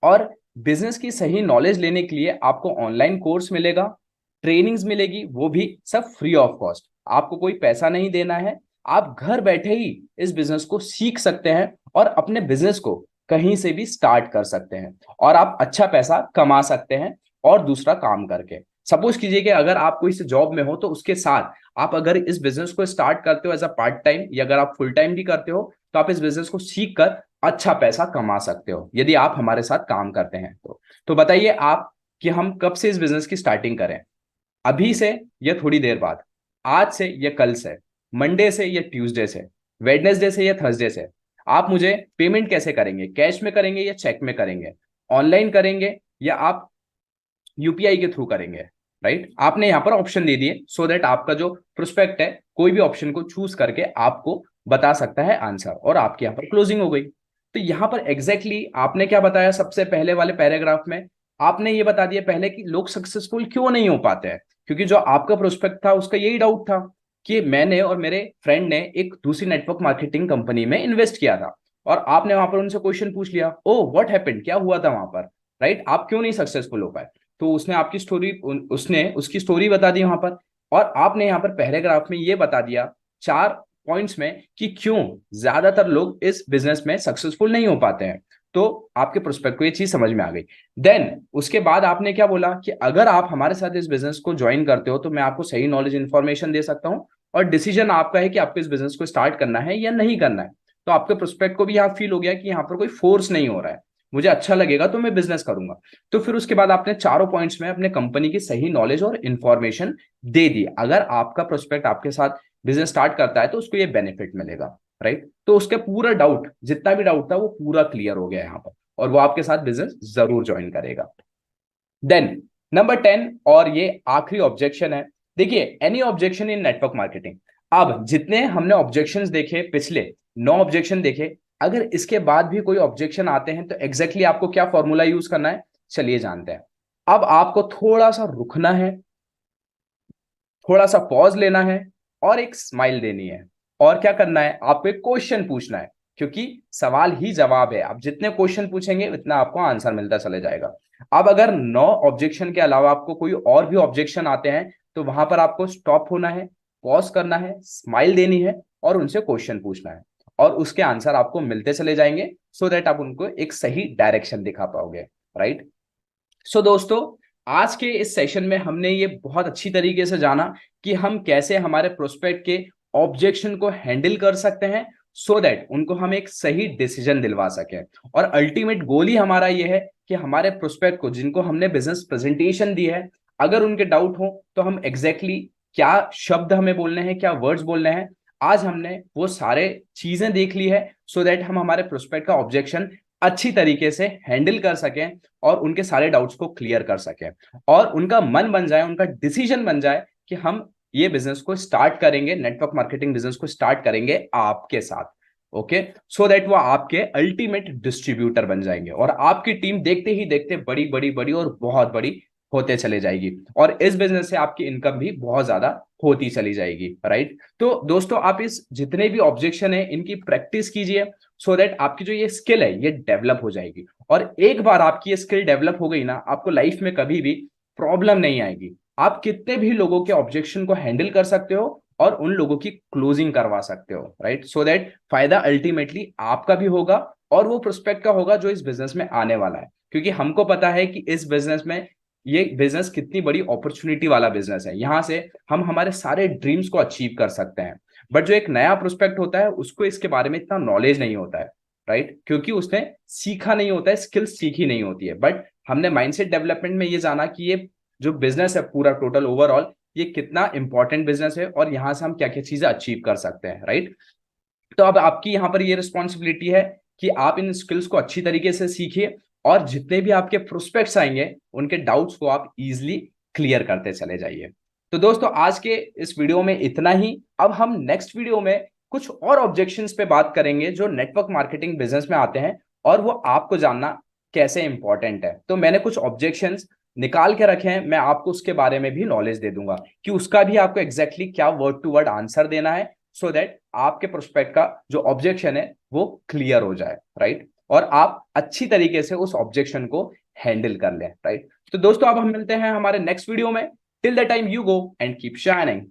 और बिजनेस की सही नॉलेज लेने के लिए आपको ऑनलाइन कोर्स मिलेगा, ट्रेनिंग्स मिलेगी, वो भी सब फ्री ऑफ कॉस्ट। आपको कोई पैसा नहीं देना है, आप घर बैठे ही इस बिजनेस को सीख सकते हैं और अपने बिजनेस को कहीं से भी स्टार्ट कर सकते हैं और आप अच्छा पैसा कमा सकते हैं और दूसरा काम करके। सपोज कीजिए कि अगर आप कोई से जॉब में हो तो उसके साथ आप अगर इस बिजनेस को स्टार्ट करते हो एज अ पार्ट टाइम, या अगर आप फुल टाइम भी करते हो तो आप इस बिजनेस को सीख कर अच्छा पैसा कमा सकते हो यदि आप हमारे साथ काम करते हैं तो बताइए आप कि हम कब से इस बिजनेस की स्टार्टिंग करें, अभी से या थोड़ी देर बाद, आज से या कल से, मंडे से या ट्यूसडे से, वेडनेसडे से या थर्सडे से? आप मुझे पेमेंट कैसे करेंगे, कैश में करेंगे या चेक में करेंगे, ऑनलाइन करेंगे या आप यूपीआई के थ्रू करेंगे, राइट? आपने यहां पर ऑप्शन दे दिए सो दैट आपका जो प्रोस्पेक्ट है कोई भी ऑप्शन को चूज करके आपको बता सकता है आंसर, और आपके यहाँ पर क्लोजिंग हो गई। तो यहाँ पर एग्जैक्टली आपने क्या बताया सबसे पहले वाले पैराग्राफ में, आपने ये बता दिया पहले कि लोग सक्सेसफुल क्यों नहीं हो पाते हैं, क्योंकि जो आपका प्रोस्पेक्ट था उसका यही डाउट था कि मैंने और मेरे फ्रेंड ने एक दूसरी नेटवर्क मार्केटिंग कंपनी में इन्वेस्ट किया था और आपने वहां पर उनसे क्वेश्चन पूछ लिया, ओ व्हाट हैपेंड, क्या हुआ था वहां पर, राइट, आप क्यों नहीं सक्सेसफुल हो पाए, तो उसने आपकी स्टोरी, उसने उसकी स्टोरी बता दी वहां पर, और आपने यहाँ पर पैराग्राफ में ये बता दिया 4 पॉइंट्स में कि क्यों ज्यादातर लोग इस बिजनेस में सक्सेसफुल नहीं हो पाते हैं। तो आपके प्रोस्पेक्ट को ये चीज समझ में आ गई। देन उसके बाद आपने क्या बोला कि अगर आप हमारे साथ इस बिजनेस को ज्वाइन करते हो तो मैं आपको सही नॉलेज इंफॉर्मेशन दे सकता हूँ, और डिसीजन आपका है कि आपको इस बिजनेस को स्टार्ट करना है या नहीं करना है। तो आपके प्रोस्पेक्ट को भी यहाँ फील हो गया कि यहाँ पर कोई फोर्स नहीं हो रहा है, मुझे अच्छा लगेगा तो मैं बिजनेस करूंगा। तो फिर उसके बाद आपने चारों पॉइंट्स में अपने कंपनी की सही नॉलेज और इंफॉर्मेशन दे दी। अगर आपका प्रोस्पेक्ट आपके साथ बिजनेस स्टार्ट करता है तो उसको ये बेनिफिट मिलेगा, राइट। तो उसका पूरा डाउट, जितना भी डाउट था वो पूरा क्लियर हो गया यहाँ पर, और वो आपके साथ बिजनेस जरूर ज्वाइन करेगा। देन नंबर 10, और ये आखिरी ऑब्जेक्शन है। देखिए, एनी ऑब्जेक्शन इन नेटवर्क मार्केटिंग, अब जितने हमने ऑब्जेक्शंस देखे, पिछले 9 ऑब्जेक्शन देखे, अगर इसके बाद भी कोई ऑब्जेक्शन आते हैं तो एग्जैक्टली आपको क्या फॉर्मूला यूज करना है, चलिए जानते हैं। अब आपको थोड़ा सा रुकना है, थोड़ा सा पॉज लेना है, और एक स्माइल देनी है, और क्या करना है, आपको एक क्वेश्चन पूछना है, क्योंकि सवाल ही जवाब है। आप जितने क्वेश्चन पूछेंगे उतना आपको आंसर मिलता चले जाएगा। अब अगर 9 ऑब्जेक्शन के अलावा आपको कोई और भी ऑब्जेक्शन आते हैं तो वहां पर आपको स्टॉप होना है, पॉज करना है, स्माइल देनी है, और उनसे क्वेश्चन पूछना है, और उसके आंसर आपको मिलते चले जाएंगे, सो दैट आप उनको एक सही डायरेक्शन दिखा पाओगे, राइट। सो दोस्तों, आज के इस सेशन में हमने ये बहुत अच्छी तरीके से जाना कि हम कैसे हमारे प्रोस्पेक्ट के ऑब्जेक्शन को हैंडल कर सकते हैं, सो दैट उनको हम एक सही डिसीजन दिलवा सकें। और अल्टीमेट गोल ही हमारा ये है कि हमारे प्रोस्पेक्ट को, जिनको हमने बिजनेस प्रेजेंटेशन दी है, अगर उनके डाउट हो तो हम एग्जैक्टली क्या शब्द हमें बोलने हैं, क्या वर्ड्स बोलने हैं, आज हमने वो सारे चीजें देख ली है, सो दैट हम हमारे प्रोस्पेक्ट का ऑब्जेक्शन अच्छी तरीके से हैंडल कर सकें, और उनके सारे डाउट्स को क्लियर कर सकें, और उनका मन बन जाए, उनका डिसीजन बन जाए कि हम ये बिजनेस को स्टार्ट करेंगे, नेटवर्क मार्केटिंग बिजनेस को स्टार्ट करेंगे आपके साथ। ओके, सो दैट वो आपके अल्टीमेट डिस्ट्रीब्यूटर बन जाएंगे, और आपकी टीम देखते ही देखते बड़ी बड़ी बड़ी और बहुत बड़ी होते चले जाएगी, और इस बिजनेस से आपकी इनकम भी बहुत ज्यादा होती चली जाएगी, राइट। तो दोस्तों, आप इस जितने भी ऑब्जेक्शन है इनकी प्रैक्टिस कीजिए, सो दैट आपकी जो ये स्किल है ये डेवलप हो जाएगी, और एक बार आपकी ये स्किल डेवलप हो गई ना, आपको लाइफ में कभी भी प्रॉब्लम नहीं आएगी। आप कितने भी लोगों के ऑब्जेक्शन को हैंडल कर सकते हो, और उन लोगों की क्लोजिंग करवा सकते हो, राइट। सो दैट फायदा अल्टीमेटली आपका भी होगा, और वो प्रोस्पेक्ट का होगा जो इस बिजनेस में आने वाला है, क्योंकि हमको पता है कि इस बिजनेस में ये बिजनेस कितनी बड़ी अपॉर्चुनिटी वाला बिजनेस है, यहां से हम हमारे सारे ड्रीम्स को अचीव कर सकते हैं। बट जो एक नया प्रोस्पेक्ट होता है उसको इसके बारे में इतना नॉलेज नहीं होता है, राइट, क्योंकि उसने सीखा नहीं होता है, स्किल्स सीखी नहीं होती है। बट हमने माइंडसेट डेवलपमेंट में ये जाना कि ये जो बिजनेस है पूरा टोटल ओवरऑल, ये कितना इंपॉर्टेंट बिजनेस है, और यहां से हम क्या क्या चीजें अचीव कर सकते हैं, राइट। तो अब आपकी यहाँ पर ये रिस्पॉन्सिबिलिटी है कि आप इन स्किल्स को अच्छी तरीके से सीखिए, और जितने भी आपके प्रोस्पेक्ट्स आएंगे उनके डाउट्स को आप इजिली क्लियर करते चले जाइए। तो दोस्तों, आज के इस वीडियो में इतना ही। अब हम नेक्स्ट वीडियो में कुछ और ऑब्जेक्शंस पे बात करेंगे जो नेटवर्क मार्केटिंग बिजनेस में आते हैं, और वो आपको जानना कैसे इंपॉर्टेंट है। तो मैंने कुछ ऑब्जेक्शंस निकाल के रखे हैं, मैं आपको उसके बारे में भी नॉलेज दे दूंगा कि उसका भी आपको एग्जैक्टली क्या वर्ड टू वर्ड आंसर देना है, सो दैट आपके प्रोस्पेक्ट का जो ऑब्जेक्शन है वो क्लियर हो जाए, राइट, और आप अच्छी तरीके से उस ऑब्जेक्शन को हैंडल कर लें, राइट। तो दोस्तों, अब हम मिलते हैं हमारे नेक्स्ट वीडियो में। Till the time, you go and keep shining.